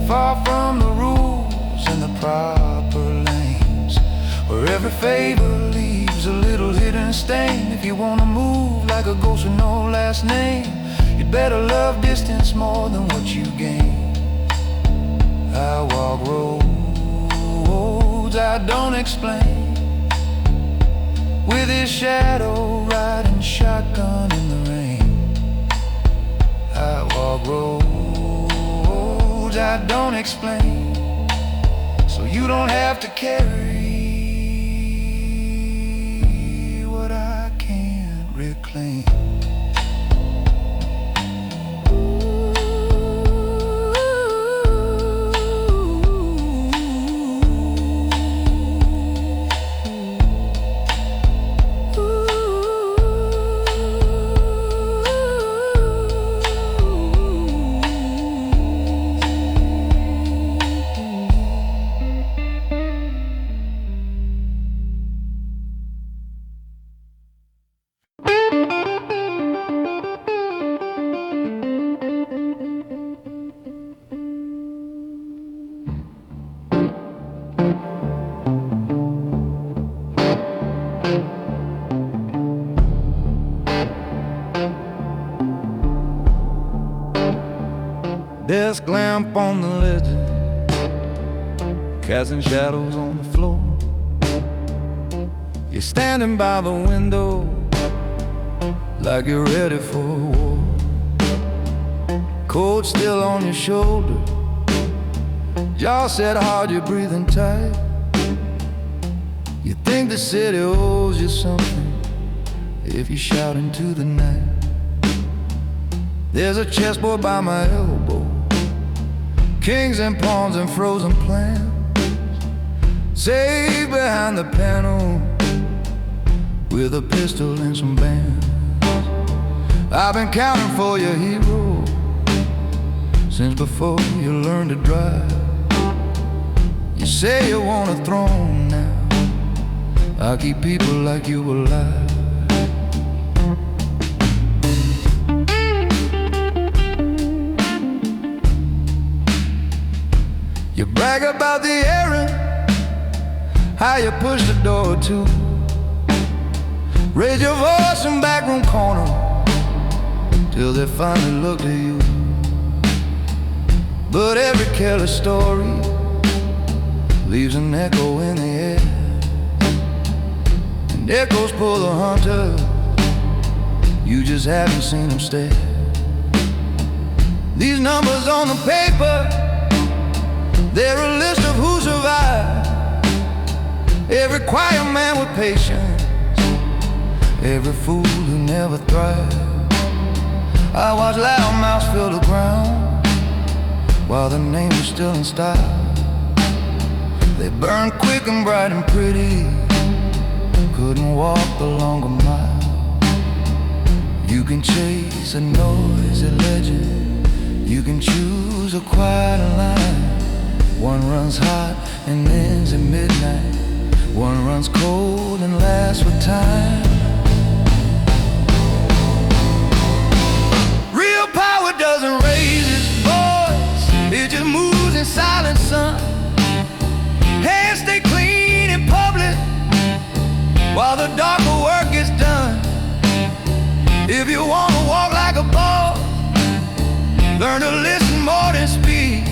Far from the rules and the proper lanes, where every favor leaves a little hidden stain. If you wanna move like a ghost with no last name, you'd better love distance more than what you gain. I walk roads I don't explain, with his shadow riding shotgun in the rain. I walk roads I don't explain, so you don't have to carry what I can't reclaim. desk lamp on the ledge, casting shadows on the floor. You're standing by the window like you're ready for a war. Cold still on your shoulder, jaw set hard, you're breathing tight. You think the city owes you something if you shout into the night. There's a chessboard by my elbow, kings and pawns and frozen plans, safe behind the panel with a pistol and some bands. I've been counting for your hero since before you learned to drive. You say you want a throne now, I'll keep people like you alive. You brag about the errand, how you push the door to, raise your voice in backroom corner till they finally look to you. But every careless story leaves an echo in the air, and echoes pull the hunter, you just haven't seen them stare. These numbers on the paper, they're a list of who survived. Every quiet man with patience, every fool who never thrived. I watched loudmouths fill the ground while the name was still in style. They burned quick and bright and pretty, couldn't walk the longer mile. You can chase a noisy legend, you can choose a quiet line. One runs hot and ends at midnight, one runs cold and lasts for time. Real power doesn't raise its voice, it just moves in silence, son. Hands stay clean in public while the darker work gets done. If you wanna walk like a boss, learn to listen more than speak.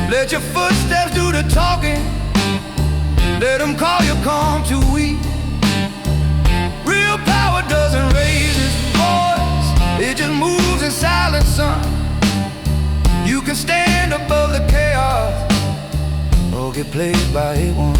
Let your footsteps do the talking, let them call you calm too weak. Real power doesn't raise its voice, it just moves in silence, son. You can stand above the chaos or get played by A1.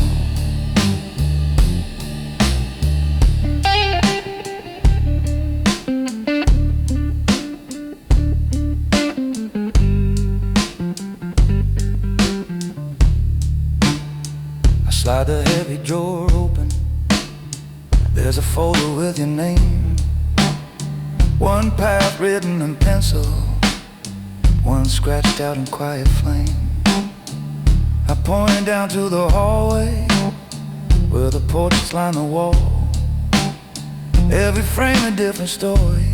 Slide the heavy drawer open, there's a folder with your name. One path written in pencil, one scratched out in quiet flame. I point down to the hallway where the portraits line the wall. Every frame a different story,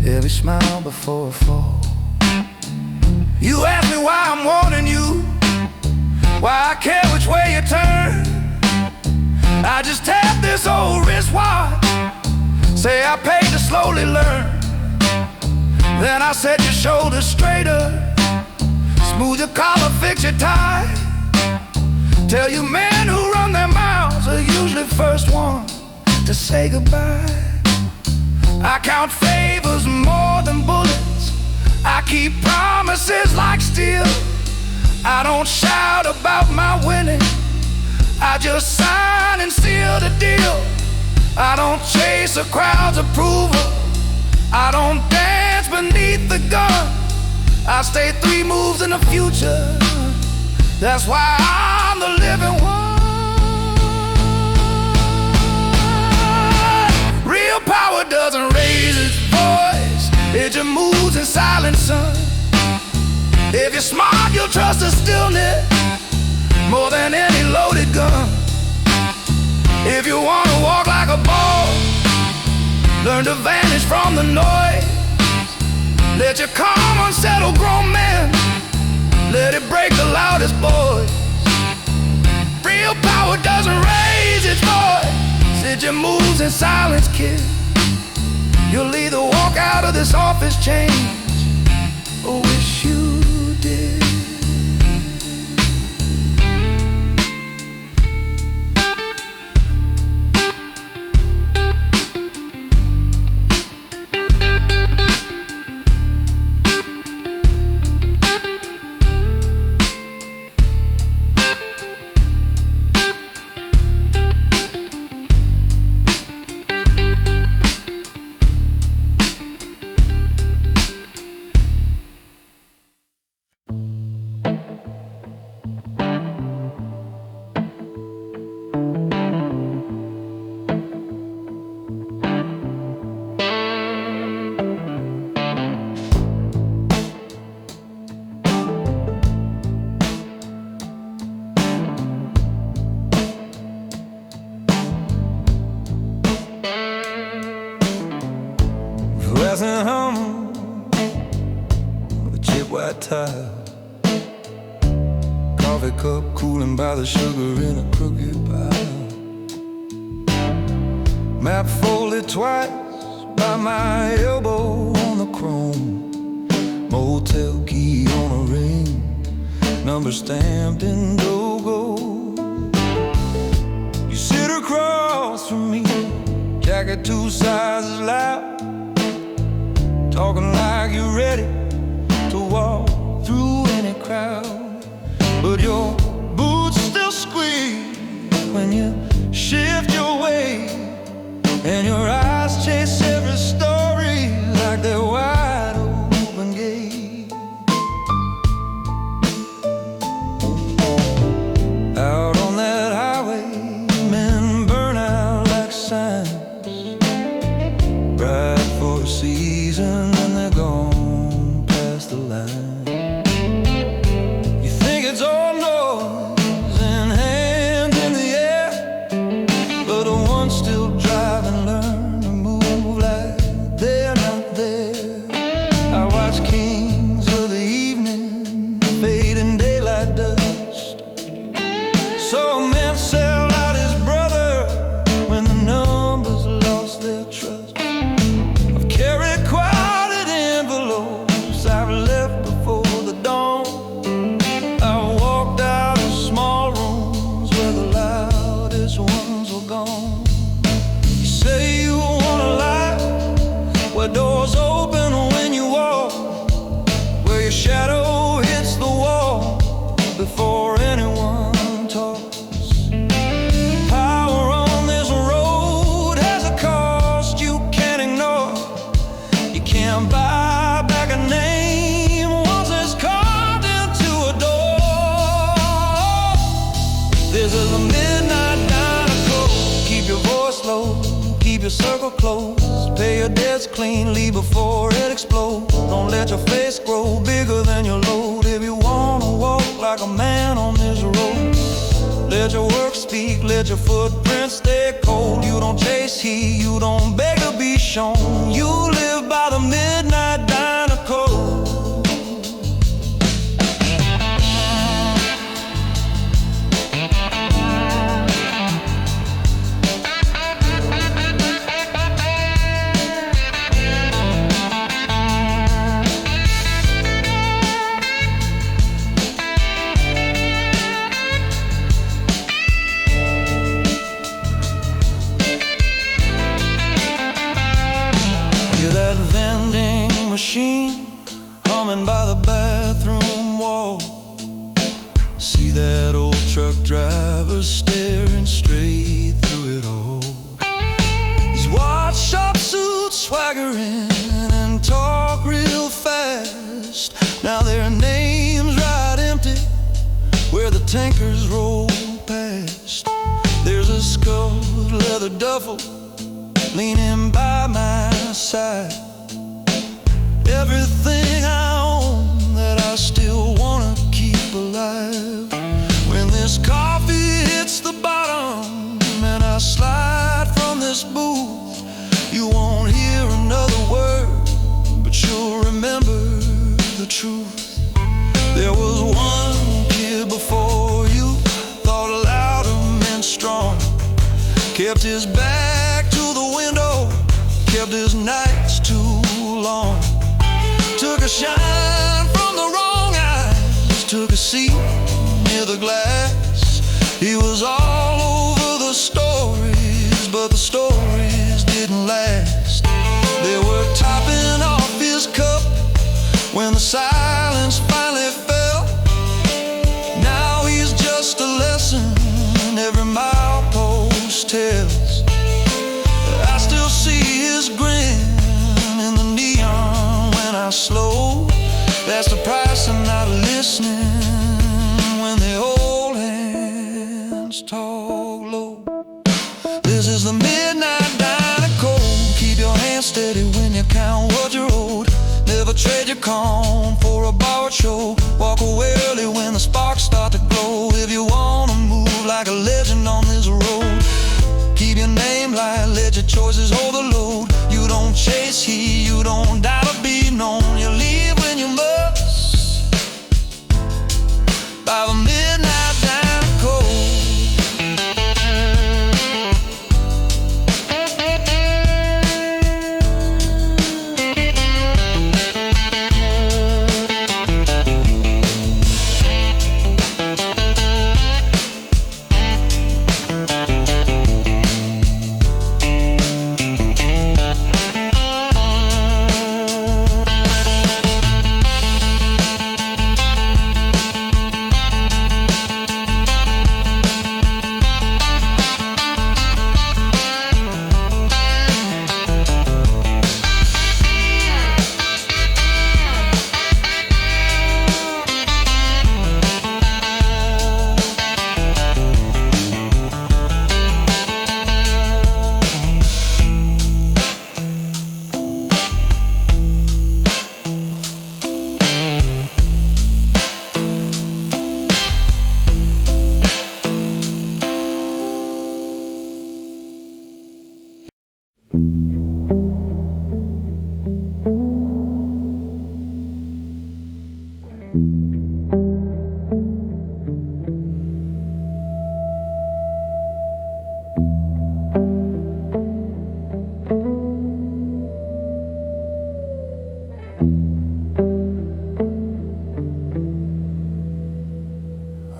every smile before a fall. You ask me why I'm warning you, why I care which way you turn. I just tap this old wristwatch, say I paid to slowly learn. Then I set your shoulders straighter, smooth your collar, fix your tie. Tell you men who run their mouths are usually first ones to say goodbye. I count favors more than bullets, I keep promises like steel. I don't shout about my winning, I just sign and seal the deal. I don't chase a crowd's approval, I don't dance beneath the gun. I stay 3 moves in the future, that's why I'm the living one. Real power doesn't raise its voice, it just moves in silence, son. If you're smart, you'll trust the stillness more than any loaded gun. If you wanna walk like a boss, learn to vanish from the noise. Let your calm unsettle grown men, let it break the loudest voice. Real power doesn't raise its voice, it just moves in silence, kid. You'll either walk out of this office changed, I wish you did. Rising home with a chip white tile, coffee cup cooling by the sugar in a crooked pile, map folded twice by my elbow on the chrome, motel key on a ring, number stamped indigo. You sit across from me, jacket 2 sizes loud, talking like you're ready to walk through any crowd, but your boots still squeak when you shift your weight, and your eyes chase every story like they're wide open gates. Out on that highway, men burn out like signs, bright for a season, and they're gone past the line. You think it's all noise and hands in the air, but the ones still driving learn to move like they're not there. I watch kings of the evening fade in daylight dust. So a man sell out his brother when the numbers lost their trust. I've carried quieted envelopes I've left before the dawn. I walked out of small rooms where the loudest ones were gone. You say you want a life where doors open when you walk, where your shadow hits the wall before anyone talks. Power on this road has a cost you can't ignore. You can't buy back a name once it's carved into a door. This is a midnight diner code. Keep your voice low, keep your circle close, pay your debts cleanly before it explodes. Don't let your face grow bigger than your load. If you wanna walk like a man on this road, let your work speak, let your footprints stay cold. You don't chase heat, you don't beg to be shown. You live by the midnight diner code. Hear that vending machine humming by the bathroom wall. See that old truck driver staring straight through it all. He's watch sharp suits swaggering and talk real fast. Now their names ride empty where the tankers roll past. There's a scuffed leather duffel leaning by my side. Everything I own that I still wanna keep alive. When this coffee hits the bottom and I slide from this booth, you won't hear another word, but you'll remember the truth. There was one kid before you, thought louder meant strong. Kept his back to the window, kept his nights too long. Took a shine took a seat near the glass. He was all over the stories, but the stories didn't last. They were topping off his cup when the silence finally fell. Now he's just a lesson every milepost tells. I still see his grin in the neon when I slow. That's the price of not listening when the old hands talk low. This is the midnight diner code. Keep your hands steady when you count what you owed. Never trade your calm for a borrowed show. Walk away early when the sparks start to glow. If you wanna move like a legend on this road, keep your name light, let your choices hold the load. You don't chase heat, you don't die to be known. You leave when you must by the midnight diner code.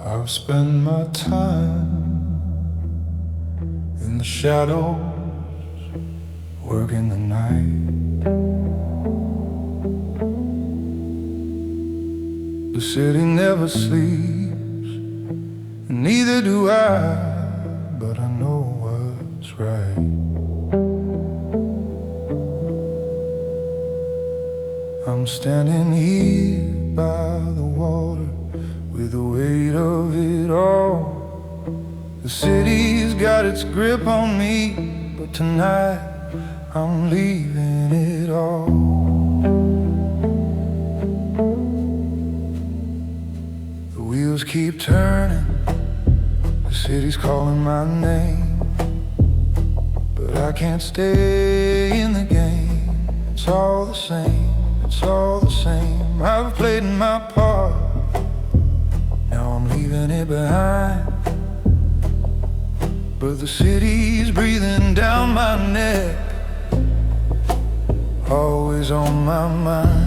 I've spent my time in the shadows, working the night. The city never sleeps, and neither do I, but I know what's right. I'm standing here by the water with the weight of it all. The city's got its grip on me, but tonight I'm leaving it all. The wheels keep turning, the city's calling my name, but I can't stay in the game. It's all the same, it's all the same. I've played my part, now I'm leaving it behind. But the city's breathing down my neck, always on my mind.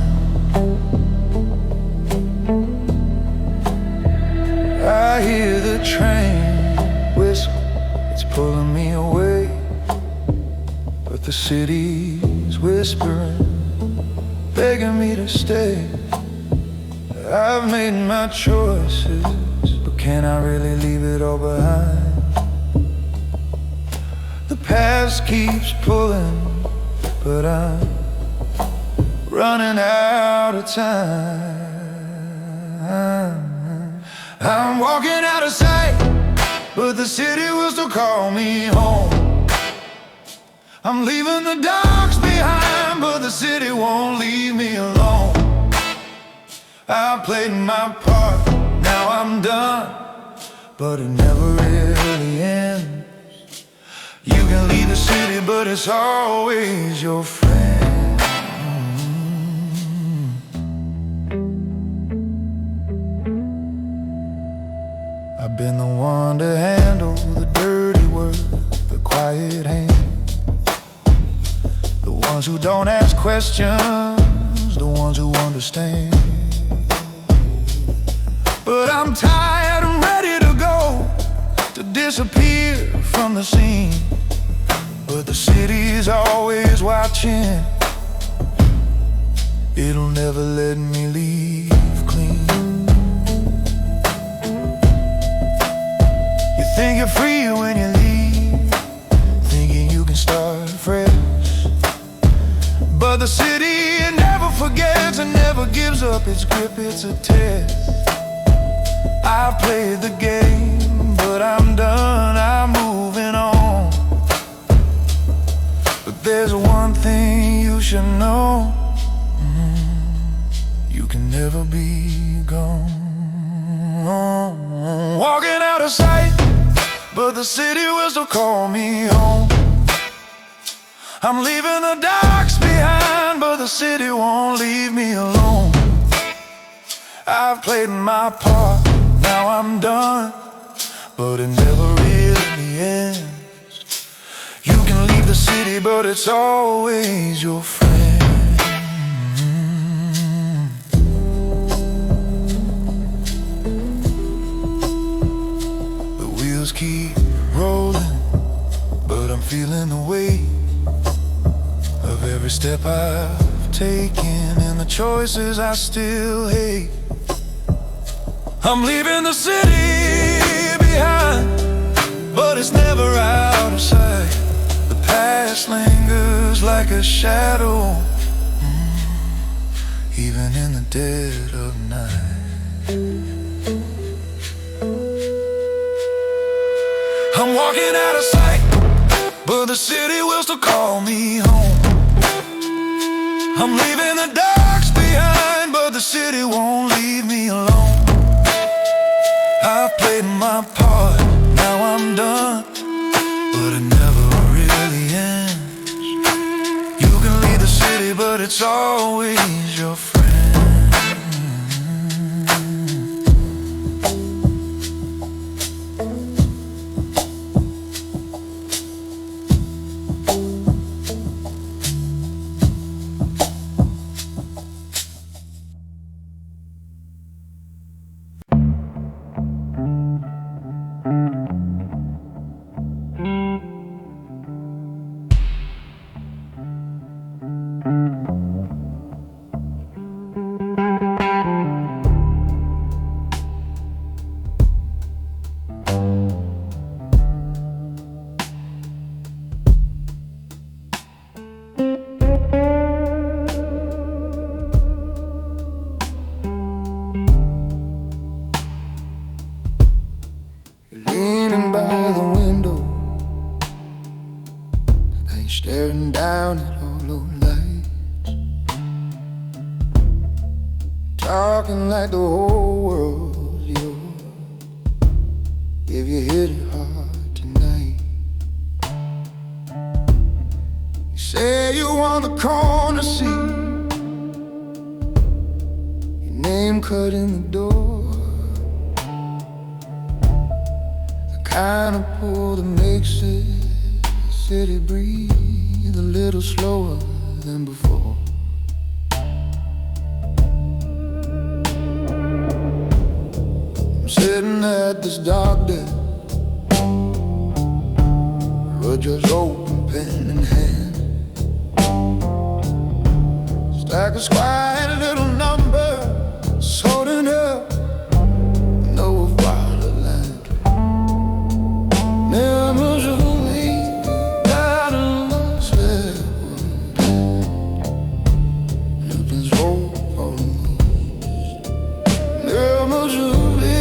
I hear the train whistle, it's pulling me away, but the city's whispering, begging me to stay. I've made my choices, but can I really leave it all behind? The past keeps pulling, but I'm running out of time. I'm walking out of sight, but the city will still call me home. I'm leaving the dogs behind, but the city won't leave me alone. I played my part, now I'm done, but it never really ends. You can leave the city, but it's always your friend. I've been the one to handle the dirty work, the quiet hand, the ones who don't ask questions, the ones who understand. but I'm tired and ready to go, to disappear from the scene. But the city is always watching, it'll never let me leave clean. You think you're free when you leave, thinking you can start fresh. But the city, it never forgets and never gives up its grip, it's a test. I've played the game, but I'm done, I'm moving on. But there's one thing you should know, you can never be gone. Walking out of sight, but the city will still call me home. I'm leaving the docks behind, but the city won't leave me alone. I've played my part, now I'm done, but it never really ends. You can leave the city, but it's always your friend. The wheels keep rolling, but I'm feeling the weight of every step I've taken and the choices I still hate. I'm leaving the city behind, but it's never out of sight. The past lingers like a shadow, even in the dead of night. I'm walking out of sight, but the city will still call me home. I'm leaving the docks behind, but the city won't leave me alone. I've played my part, now I'm done, but it never really ends. You can leave the city, but it's always your friend. Leaning by the window, I ain't staring down at all those lights, talking like the whole world's yours. If you hit it hard tonight, you say you want the corner seat, your name cut in the door. Kind of pull that makes the city breathe a little slower than before. I'm sitting at this dark desk, Roger's open, pen in hand, stack of quiet little numbers holding up no fatherland. Memories of me that I lost there one day. Nothing's hope on me. Memories of me,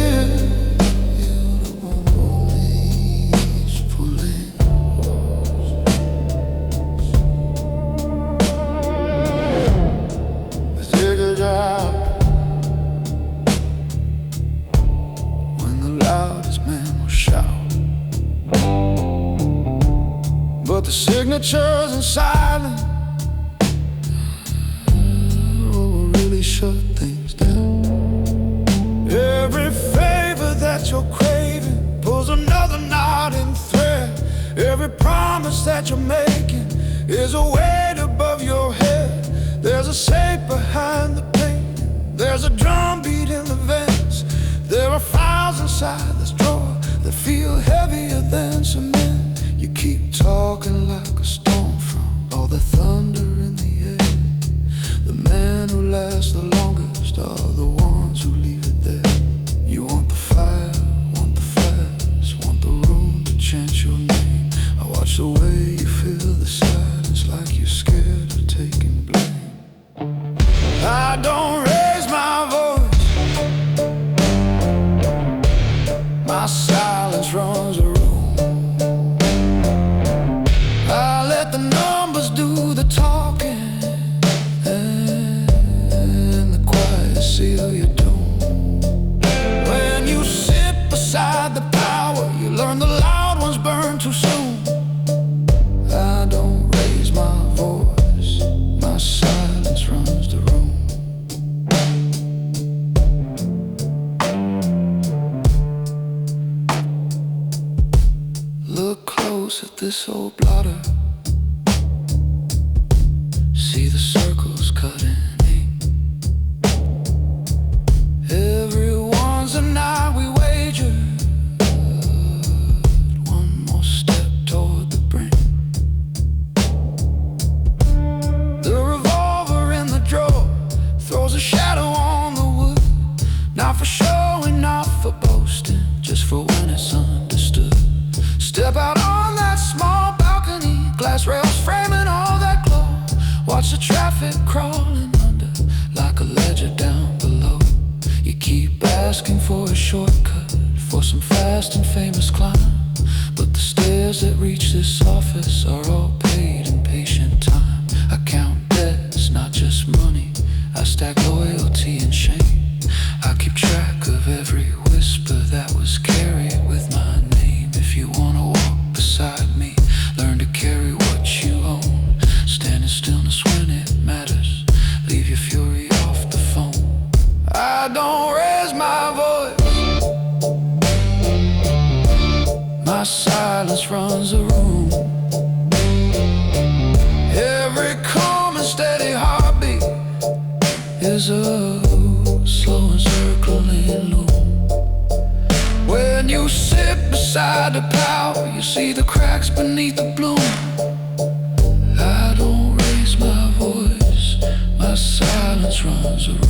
always pulling. I take a job when the loudest man will shout. But the signatures in silence will really shut things down. Every favor that you're craving pulls another knot in thread. Every promise that you're making is a weight above your head. There's a shape behind the pain, there's a drum beat in the veins, There are files inside this drawer that feel heavier than cement. You keep talking like a storm front, all the thunder in the air. The men who last the longest are the ones who leave it there. You want the fire, want the flash, want the room to chant your name. I watch the way you feel the silence, like you're scared of taking blame. I don't raise my voice, my silence runs a room. I let the numbers do the talking, and the quiet seal your doom. When you sit beside the power, you learn the loud ones burn too soon. I don't raise my voice, my silence runs the room. Look close at this old blotter, see the circles cut in ink. Everyone's a night we wager, one more step toward the brink. The revolver in the drawer throws a shadow on the wood, not for showing, not for boasting, just for when it's understood. Step out on that small balcony, glass rails framing all that glow. Watch the traffic crawling under like a ledger down below. You keep asking for a shortcut, for some fast and famous climb, but the stairs that reach this office are all paid in patient time. I count debts, not just money, I stack loyalty and shame. I keep track of every whisper that was carried with my name. If you wanna walk beside me, learn to carry what you own. Stand in stillness when it matters, leave your fury off the phone. I don't raise my voice, my silence runs the room. Every calm and steady heartbeat is a slow and circling loom. When you sit beside the power, you see the cracks beneath the bloom. I don't raise my voice, my silence runs the room.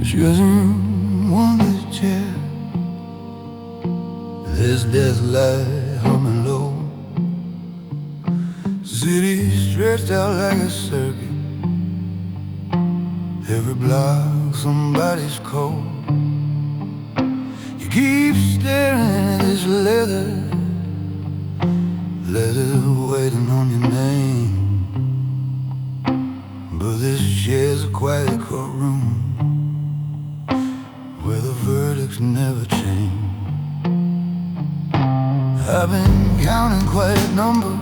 She doesn't want this chair. This death light humming low. City stretched out like a circuit. Every block somebody's cold. You keep staring at this leather waiting on your name. But this chair's a quiet courtroom where the verdicts never change. I've been counting quiet numbers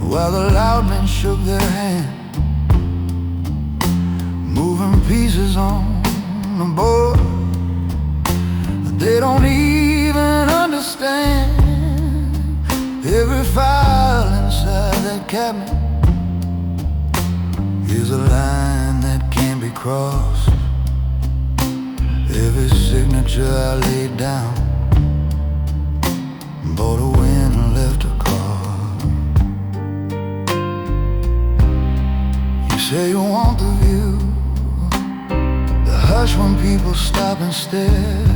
while the loud men shook their hand, moving pieces on the board that they don't even understand. Every file inside that cabinet is a line that can't be crossed. Every signature I laid down bought a win and left a card. say you want the view, the hush when people stop and stare.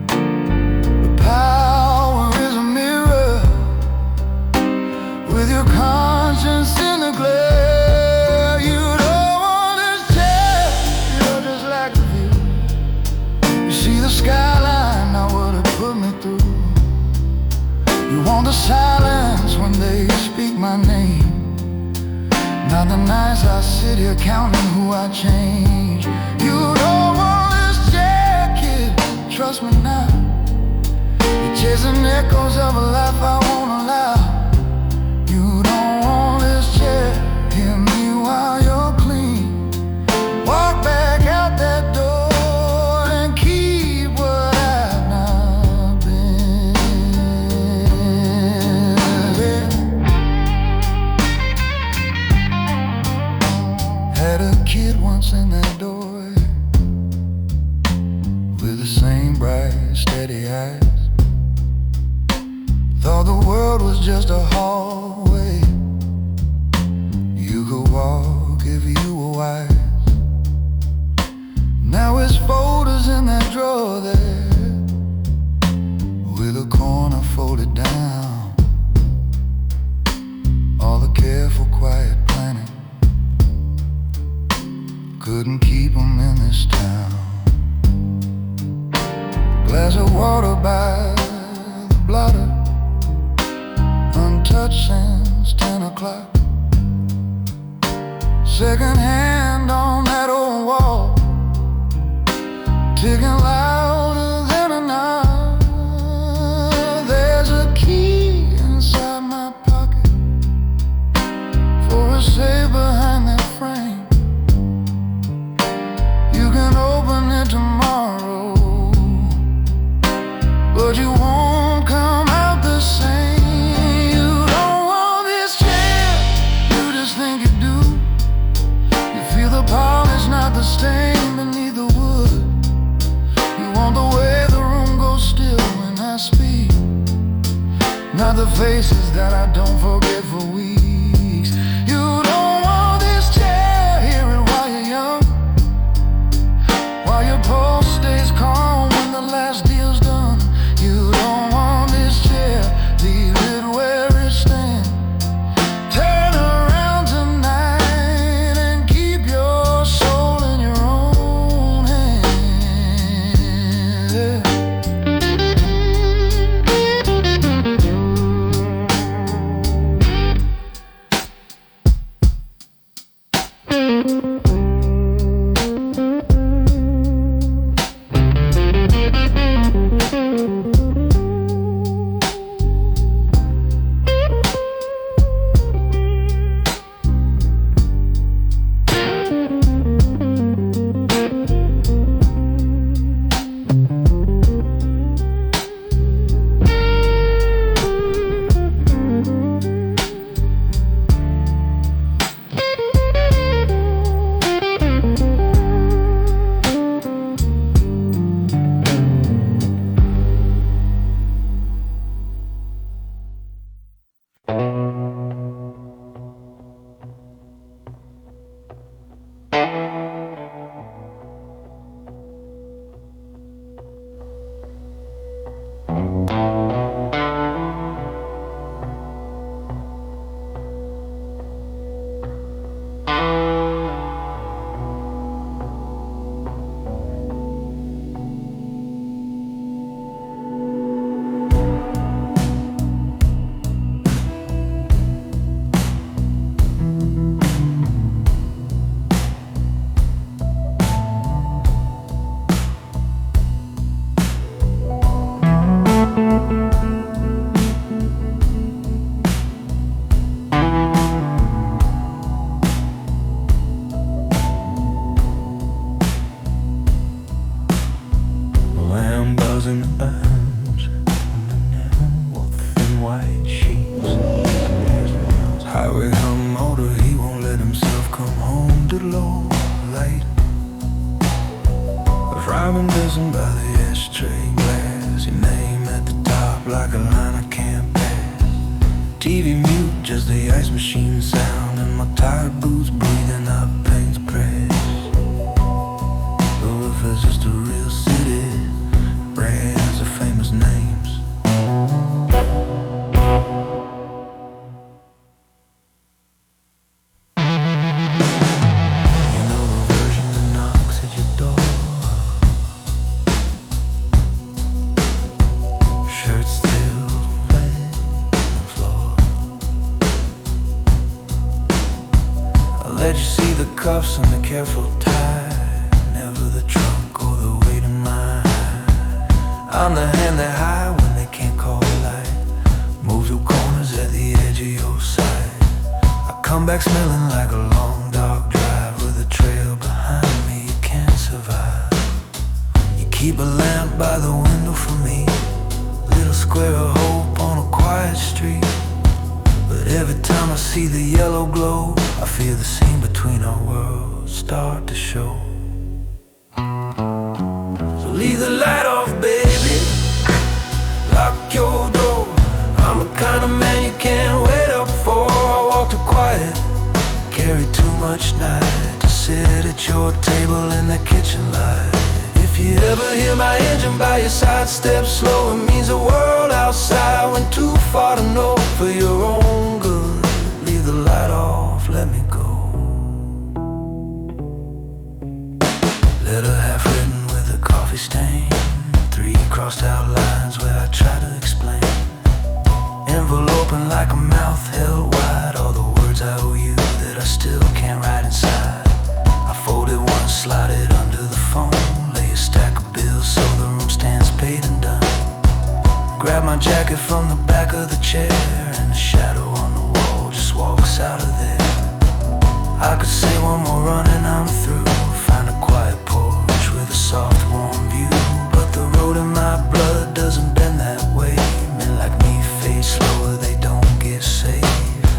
But power is a mirror, with your conscience in the glare. You don't want to share, you're just like the view. You see the skyline, not what it put me through. You want the silence when they speak my name, not the nights I sit here counting who I change. You don't want this chair, kid, trust me now. You're chasing echoes of a life I won't allow. You don't want this chair, hear me while you're clean. Walk back out that door and keep what I've not been. Had a kid once in that doorway, with the same bright, steady eyes. Thought the world was just a hallway you could walk if you were wise. Now his photos in that drawer there, with a corner folded down. All the careful, quiet planning couldn't keep him in this town. Glass of water by the blotter, untouched since 10 o'clock. Second hand on that old wall, ticking louder than a knock. There's a key inside my pocket for a safe behind that frame. You can open it tomorrow, but you won't come out the same. You don't want this chair, you just think you do. You feel the polish, not the stain beneath the wood. You want the way the room goes still when I speak, not the faces that I don't forget for weeks. You don't want this chair, hear it while you're young, while your pulse stays calm when the last deal's done. You don't want this chair, leave it where it stands. Turn around tonight and keep your soul in your own hands. Driving dozen by the ashtray glass, your name at the top like a line I can't pass. TV mute, just the ice machine sound, and my tired boots breathing out let you see the cuffs and the careful tie, never the trunk or the weight in mind. I'm the hand they hide when they can't call a light, move your corners at the edge of your sight. I come back smelling like a long dark drive with a trail behind me you can't survive. You keep a lamp by the window for me, little square of hope on a quiet street. But every time I see the yellow glow, I feel the seam between our worlds start to show. So leave the light off, baby, lock your door. I'm the kind of man you can't wait up for. I walk too quiet, carry too much night to sit at your table in the kitchen light. If you ever hear my engine by your side step slow, it means the world outside went too far to know. For your own good, leave the light off, let me go. Letter half written with a coffee stain, 3 crossed out lines where I try to explain. Enveloping like a mouth held wide, all the words I owe you that I still can't write inside. I folded one, slide it under the phone, lay a stack of bills so the room stands paid and done. Grab my jacket from the back of the chair, and the shadow on the wall just walks out of there. I could say one more run and I'm through, find a quiet porch with a soft warm view. But the road in my blood doesn't bend that way, men like me fade slower, they don't get saved.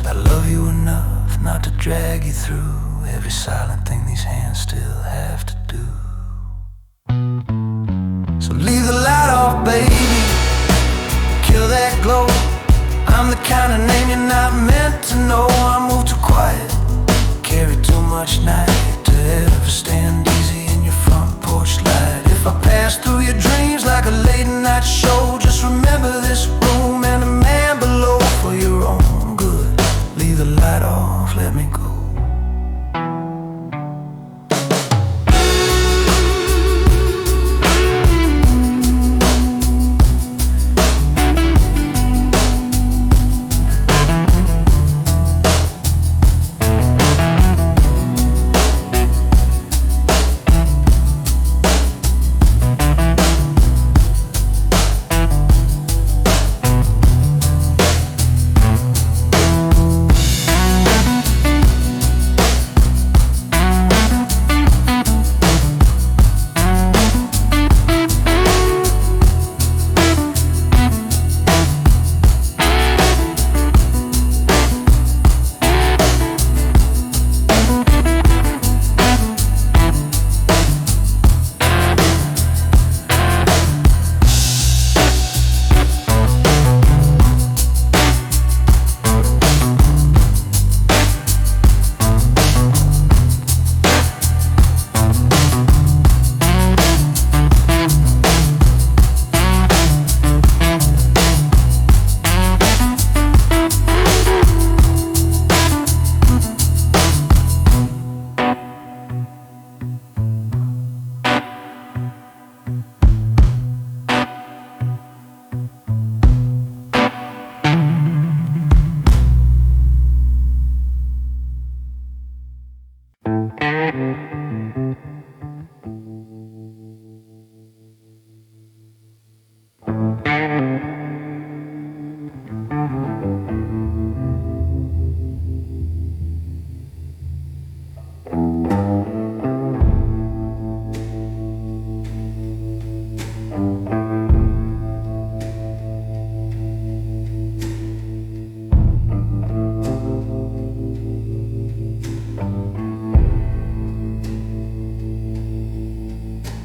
I love you enough not to drag you through every silent thing these hands still have to do. So leave the light off, baby, kill that glow. I'm the kind of name you're not meant to know. I move too quiet, carry too much night to ever stand easy in your front porch light. If I pass through your dreams like a late night show, just remember this room and the man below. For your own good, leave the light off, let me go.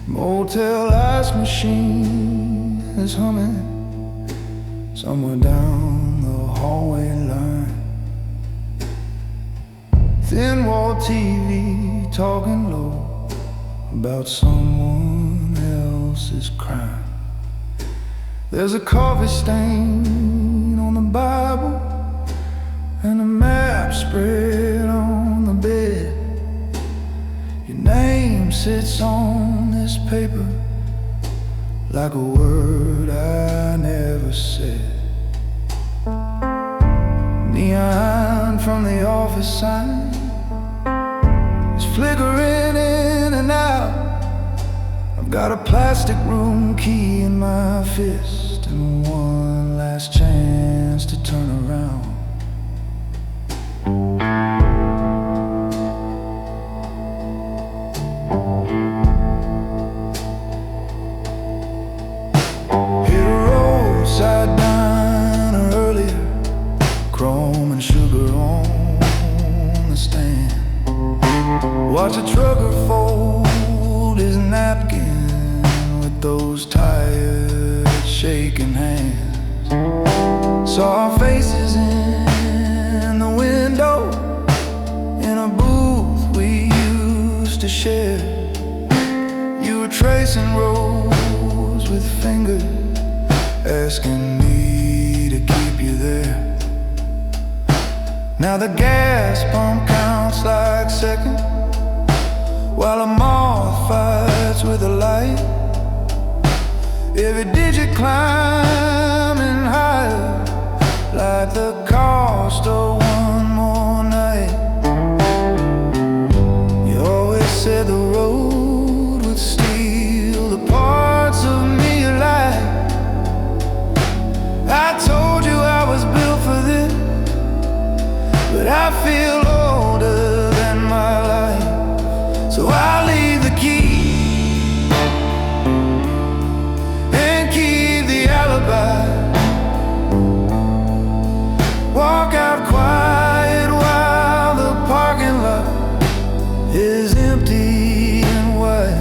Motel ice machine is humming somewhere down the hallway line. Thin wall TV talking low about someone else's crime. There's a coffee stain on the Bible and a map spread on the bed. Your name sits on this paper like a word I never said. Neon from the office sign flickering in and out. I've got a plastic room key in my fist and one last chance to turn around. Hit a roadside diner earlier, chrome and sugar on the stand. Watch a trucker fold his napkin with those tired, shaking hands. Saw faces in the window in a booth we used to share. You were tracing roads with fingers, asking me to keep you there. Now the gas pump counts like seconds, while a moth fights with a light. Every digit climbing higher, like the cost of one more night. You always said the road would steal the parts of me alive. I told you I was built for this, but I feel older than my life. So I'll leave the key and keep the alibi. Walk out quiet while the parking lot is empty and white.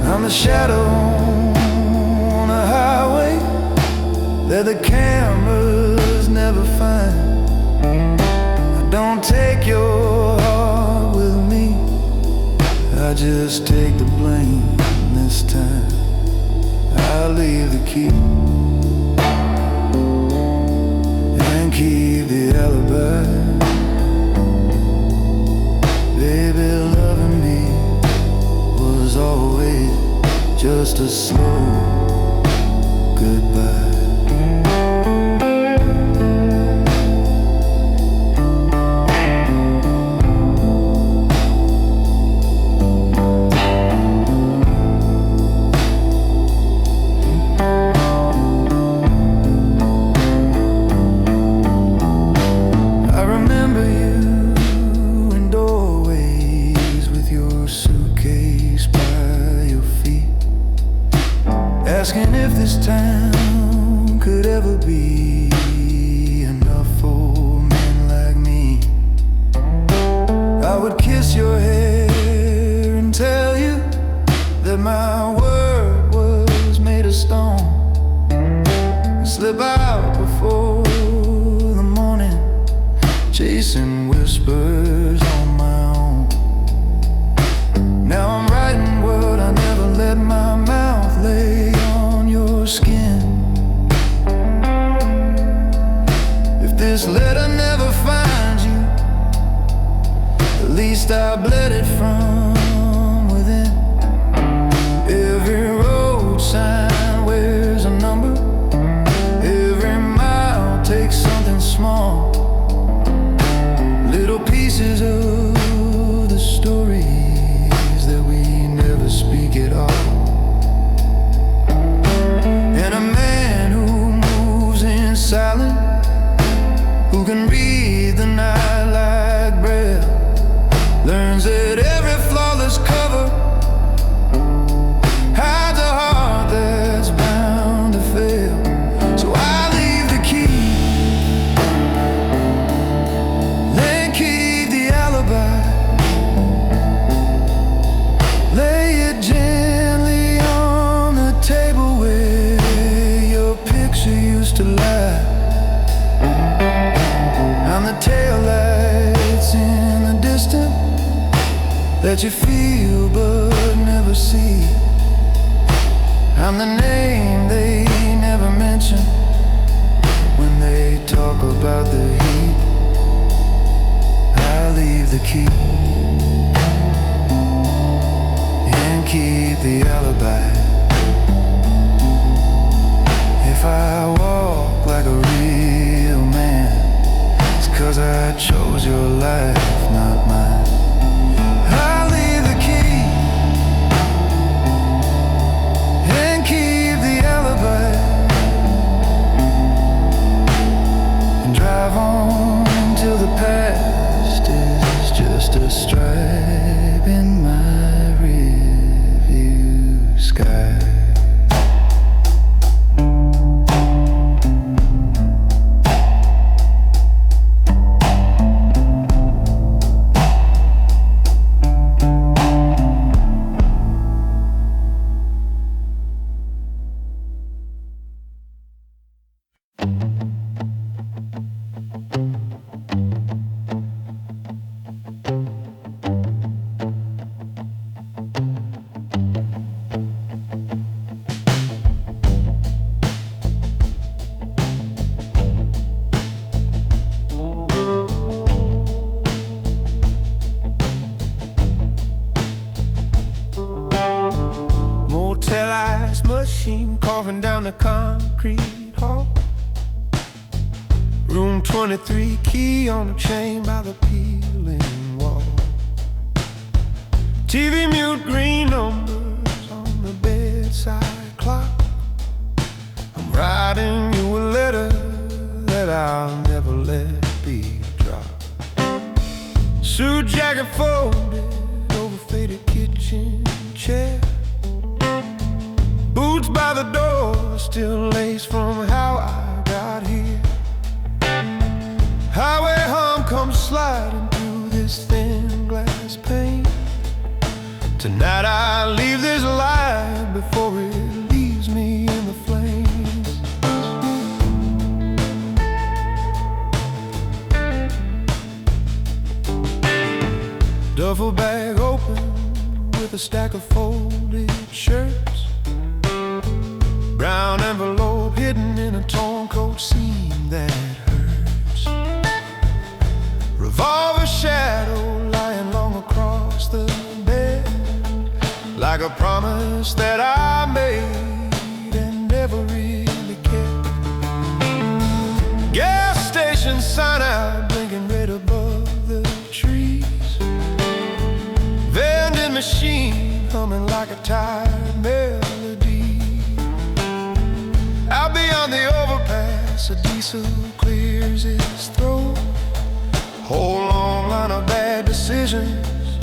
I'm the shadow on a highway that the cameras never find. I don't take your heart with me, I just take the blame this time. I'll leave the key and keep the alibi. Baby, loving me was always just a slow goodbye. Asking if this town could ever be enough for men like me. I would kiss your hair and tell you that my word was made of stone, and slip out before the morning, chasing whispers on my own. Now I'm writing what I never let my mouth lay on your skin. If this letter never finds you, at least I bled it from within. Every road sign wears a number, every mile takes something small. Little pieces of the stories that we never speak at all. And a man who moves in silence, who can read the night like braille, learns that every flawless cover hides a heart that's bound to fail. So I leave the key, then keep the alibi. Lay it gently on the table where your picture used to lie. I'm the taillights in the distance that you feel but never see. I'm the name they never mention when they talk about the heat. I leave the key and keep the alibi. If I walk like a real man, it's 'cause I chose your life, not mine. stripe in my rearview sky. Machine carving down the concrete hall. Room 23, key on a chain by the peeling wall. TV mute, green numbers on the bedside clock. I'm writing you a letter that I'll never let be dropped. Suit jacket folded over faded kitchen chair. Boots by the door, still lace from how I got here. Highway hum comes sliding through this thin glass pane. Tonight I leave this light before it leaves me in the flames. Duffel bag open with a stack of folded shirts. Brown envelope hidden in a torn coat seam that hurts. Revolver shadow lying long across the bed, like a promise that I made and never really kept. Gas station sign out blinking red above the trees. Vending machine humming like a tired melody. Out beyond the overpass, a diesel clears its throat. Whole long line of bad decisions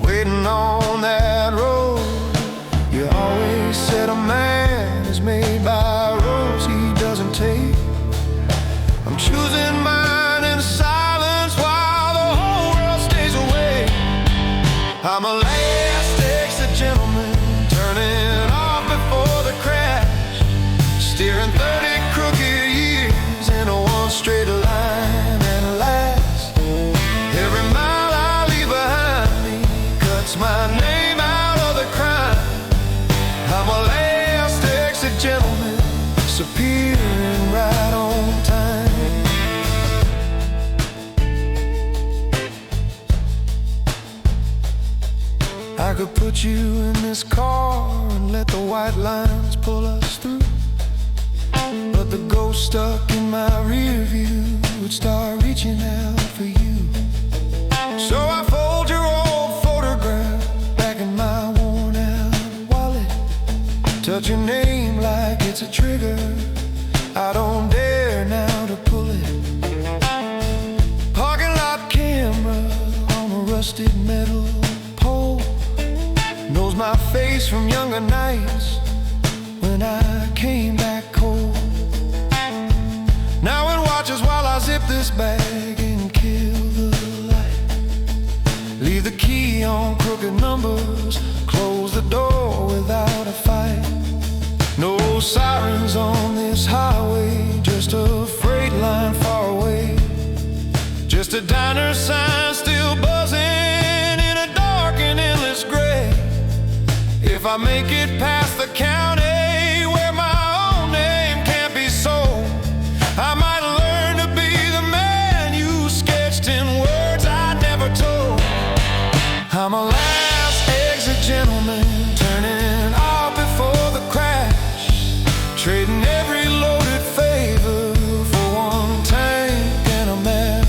waiting on that road. You always said a man is made by roads he doesn't take. I'm choosing mine in silence while the whole world stays away. I'm a last exit gentleman, turning off before the crash. Steering 30 crooked years in a one straight line at last. Every mile I leave behind me cuts my name out of the crime. I'm a last exit gentleman, disappearing right on time. I could put you in this car and let the white lines pull us through. But the ghost stuck in my rear view would start reaching out for you. So I fold your old photograph back in my worn out wallet. Touch your name like it's a trigger, I don't dare now to pull it. Parking lot camera on a rusted metal pole knows my face from younger nights when I came back cold. Now it watches while I zip this bag and kill the light. Leave the key on crooked numbers, close the door without a fight. No sirens on this highway, just a freight line far away. Just a diner sign still buzzing in a dark and endless gray. If I make it past the county where my own name can't be sold, I might learn to be the man you sketched in words I never told. I'm a last exit gentleman, turning off before the crash, trading every loaded favor for one tank and a map.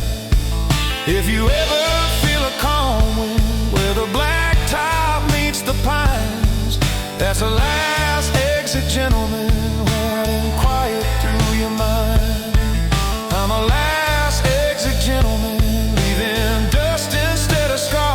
If you ever feel a calm wind where the black top meets the pines, that's a last exit gentleman, riding quiet through your mind. I'm a last exit gentleman, leaving dust instead of scars.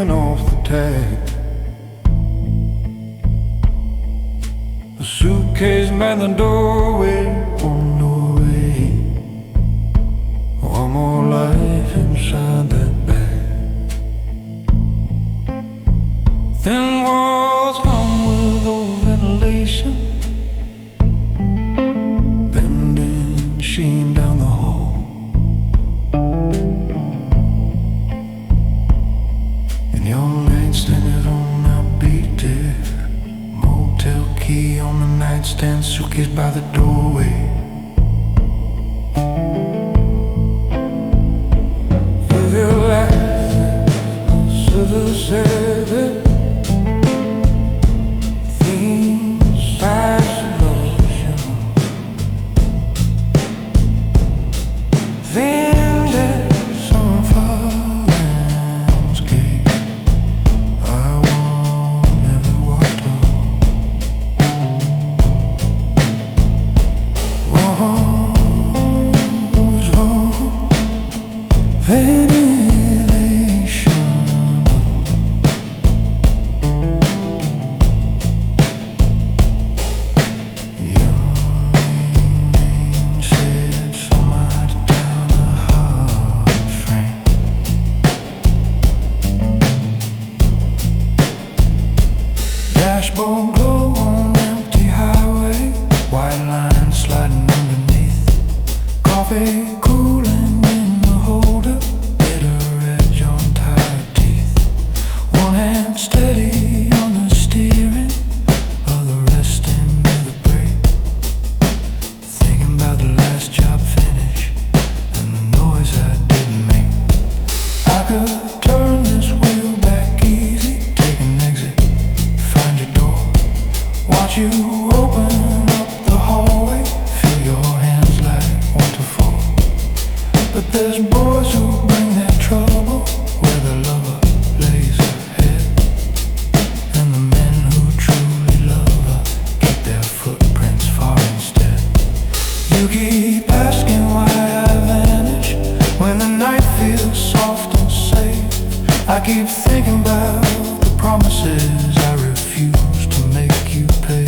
taken off the tag. The suitcase man the doorway on the way. One more life inside that bag. Thin walls hung with old ventilation, bending sheen down the hall. And your nightstand is on outbeaten. Motel key on the nightstand, suitcase by the doorway. Feel like seven things isolation. Vengeance on far landscape. I won't never walk on. What's wrong? Ventilation. Your name said so much down the heart frame. Dashboard glow on empty highway. White lines sliding underneath. Coffee cooling in the holder. Bitter edge on tired teeth. One hand steady on the steering, other resting near the brake. Thinking about the last job finish and the noise I didn't make. I could turn this wheel back easy, take an exit, find your door. Watch you open up the hallway, feel your hands like want to fall. But there's boys who bring their trouble where the lover lays her head. And the men who truly love her keep their footprints far instead. You keep asking why I vanish when the night feels soft and safe. I keep thinking about the promises I refuse to make you pay.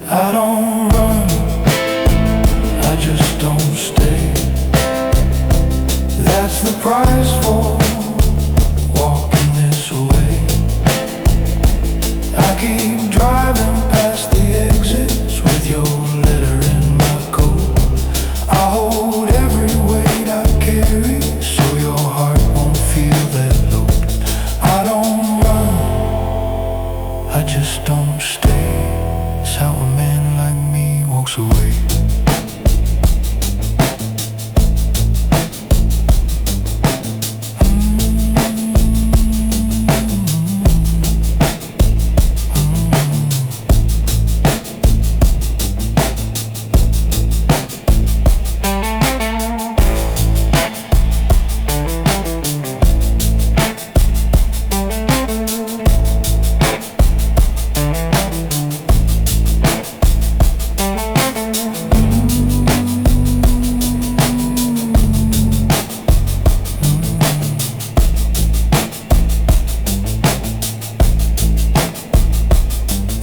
I don't run, I just don't stay. That's the price for walking this way. I keep driving past the exits with your letter in my coat. I hold every weight I carry so your heart won't feel that load. I don't run, I just don't stay. It's how a man like me walks away.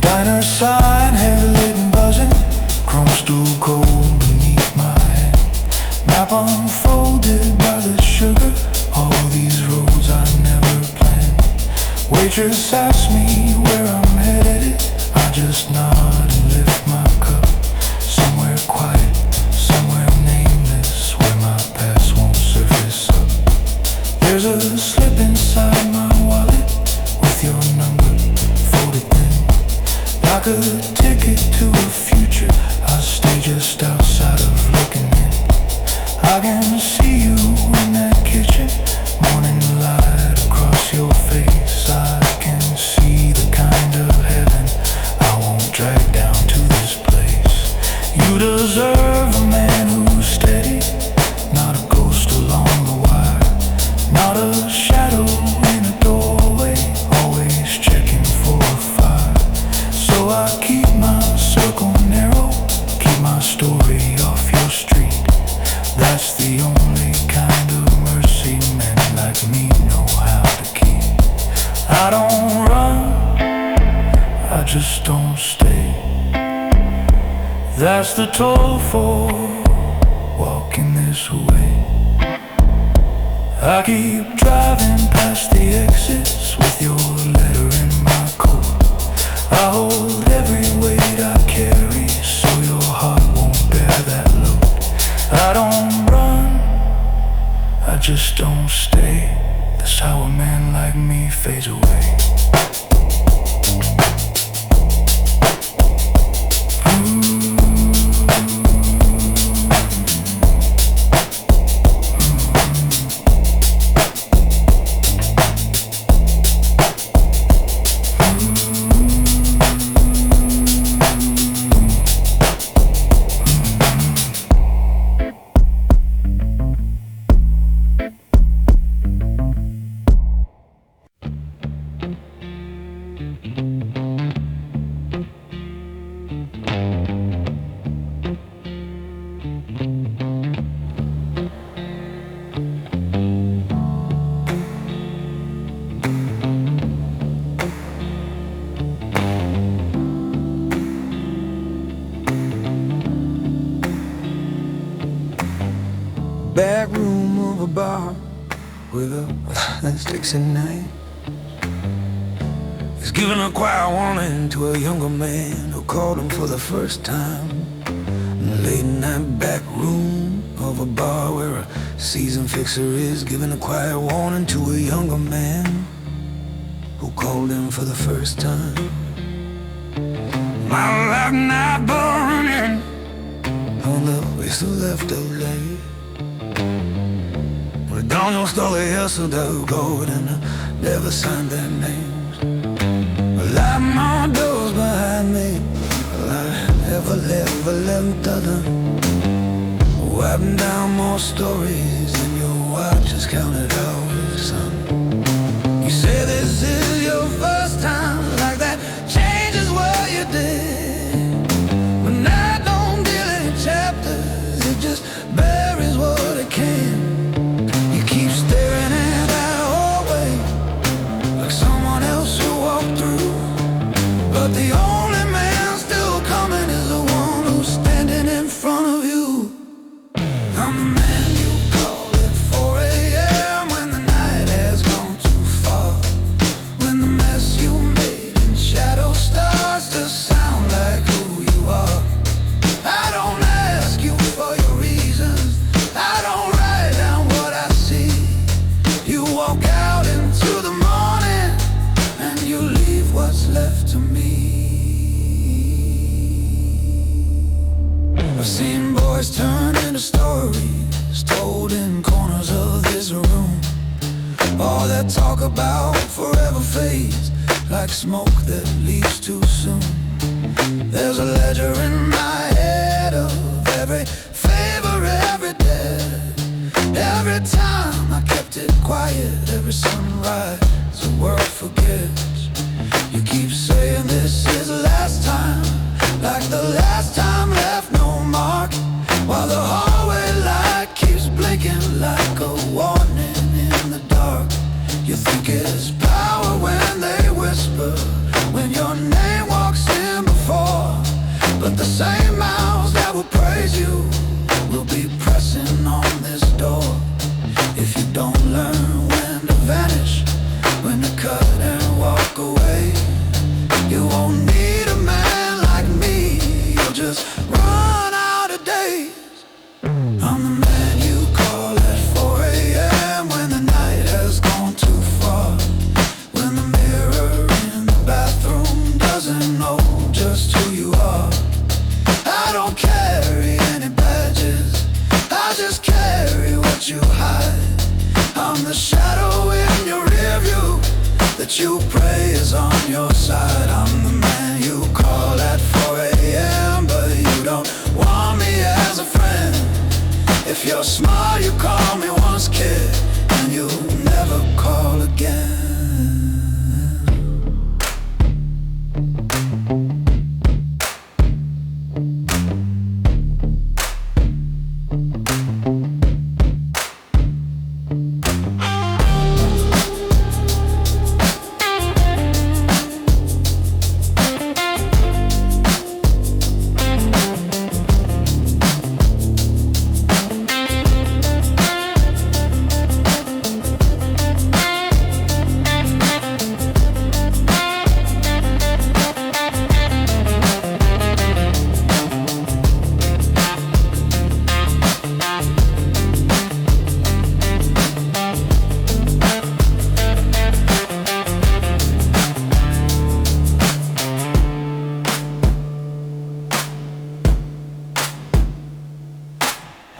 Diner sign, heavy lit and buzzing. Chrome stool cold beneath my hand. Map unfolded by the sugar. All these roads I never planned. Waitress asks me where I'm headed. I just nod and lift my cup. Somewhere quiet, somewhere nameless, where my past won't surface up. There's a slip inside my wallet with your number folded in. Like a ticket to a future, I stay just outside of looking in. I can see you in that kitchen, morning light across your face. I can see the kind of heaven I won't drag down to this I don't run, I just don't stay. That's the toll for walking this way. I keep driving past the exits with your letter in my coat. I hold every weight I carry so your heart won't bear that load. I don't run, I just don't stay. That's how a man like me fades away. Back room of a bar with a sticks at night. He's giving a quiet warning to a younger man who called him for the first time. In the late night back room of a bar where a season fixer is giving a quiet warning to a younger man who called him for the first time. My loud night burning on the whistle left of late. Down your story, yes, so they'll go and never signed their names. I lock my doors behind me, I never left other. Wiping down more stories than your watch has counted hours, son. You say this is your first time, like that changes what you did. But I don't deal in chapters, it just buries what it can. But the only man still coming is the one who's standing in front of you. I'm the man you call at 4 a.m. when the night has gone too far. When the mess you made in shadow starts to sound like who you are. I don't ask you for your reasons, I don't write down what I see. You walk out into the morning and you leave what's left to me. I've seen boys turn into stories told in corners of this room. All that talk about forever fades like smoke that leaves too soon. There's a ledger in my head of every favor, every debt. Every time I kept it quiet, every sunrise the world forgets. You keep saying this is the last time, like the last time left no mark, while the hallway light keeps blinking like a warning in the dark. You think it's power when they whisper, when your name walks in before. But the same mouths that will praise you will be pressing on this door. If you don't learn when to vanish, when to cut and walk away, you won't need a man like me, you'll just run out of days. I'm the man you call at 4 a.m. when the night has gone too far. When the mirror in the bathroom doesn't know just who you are. I don't carry any badges, I just carry what you hide. I'm the shadow in your rear view that you pray is on your side. I'm the man you call at 4 a.m. but you don't want me as a friend. If you're smart, you call me once, kid.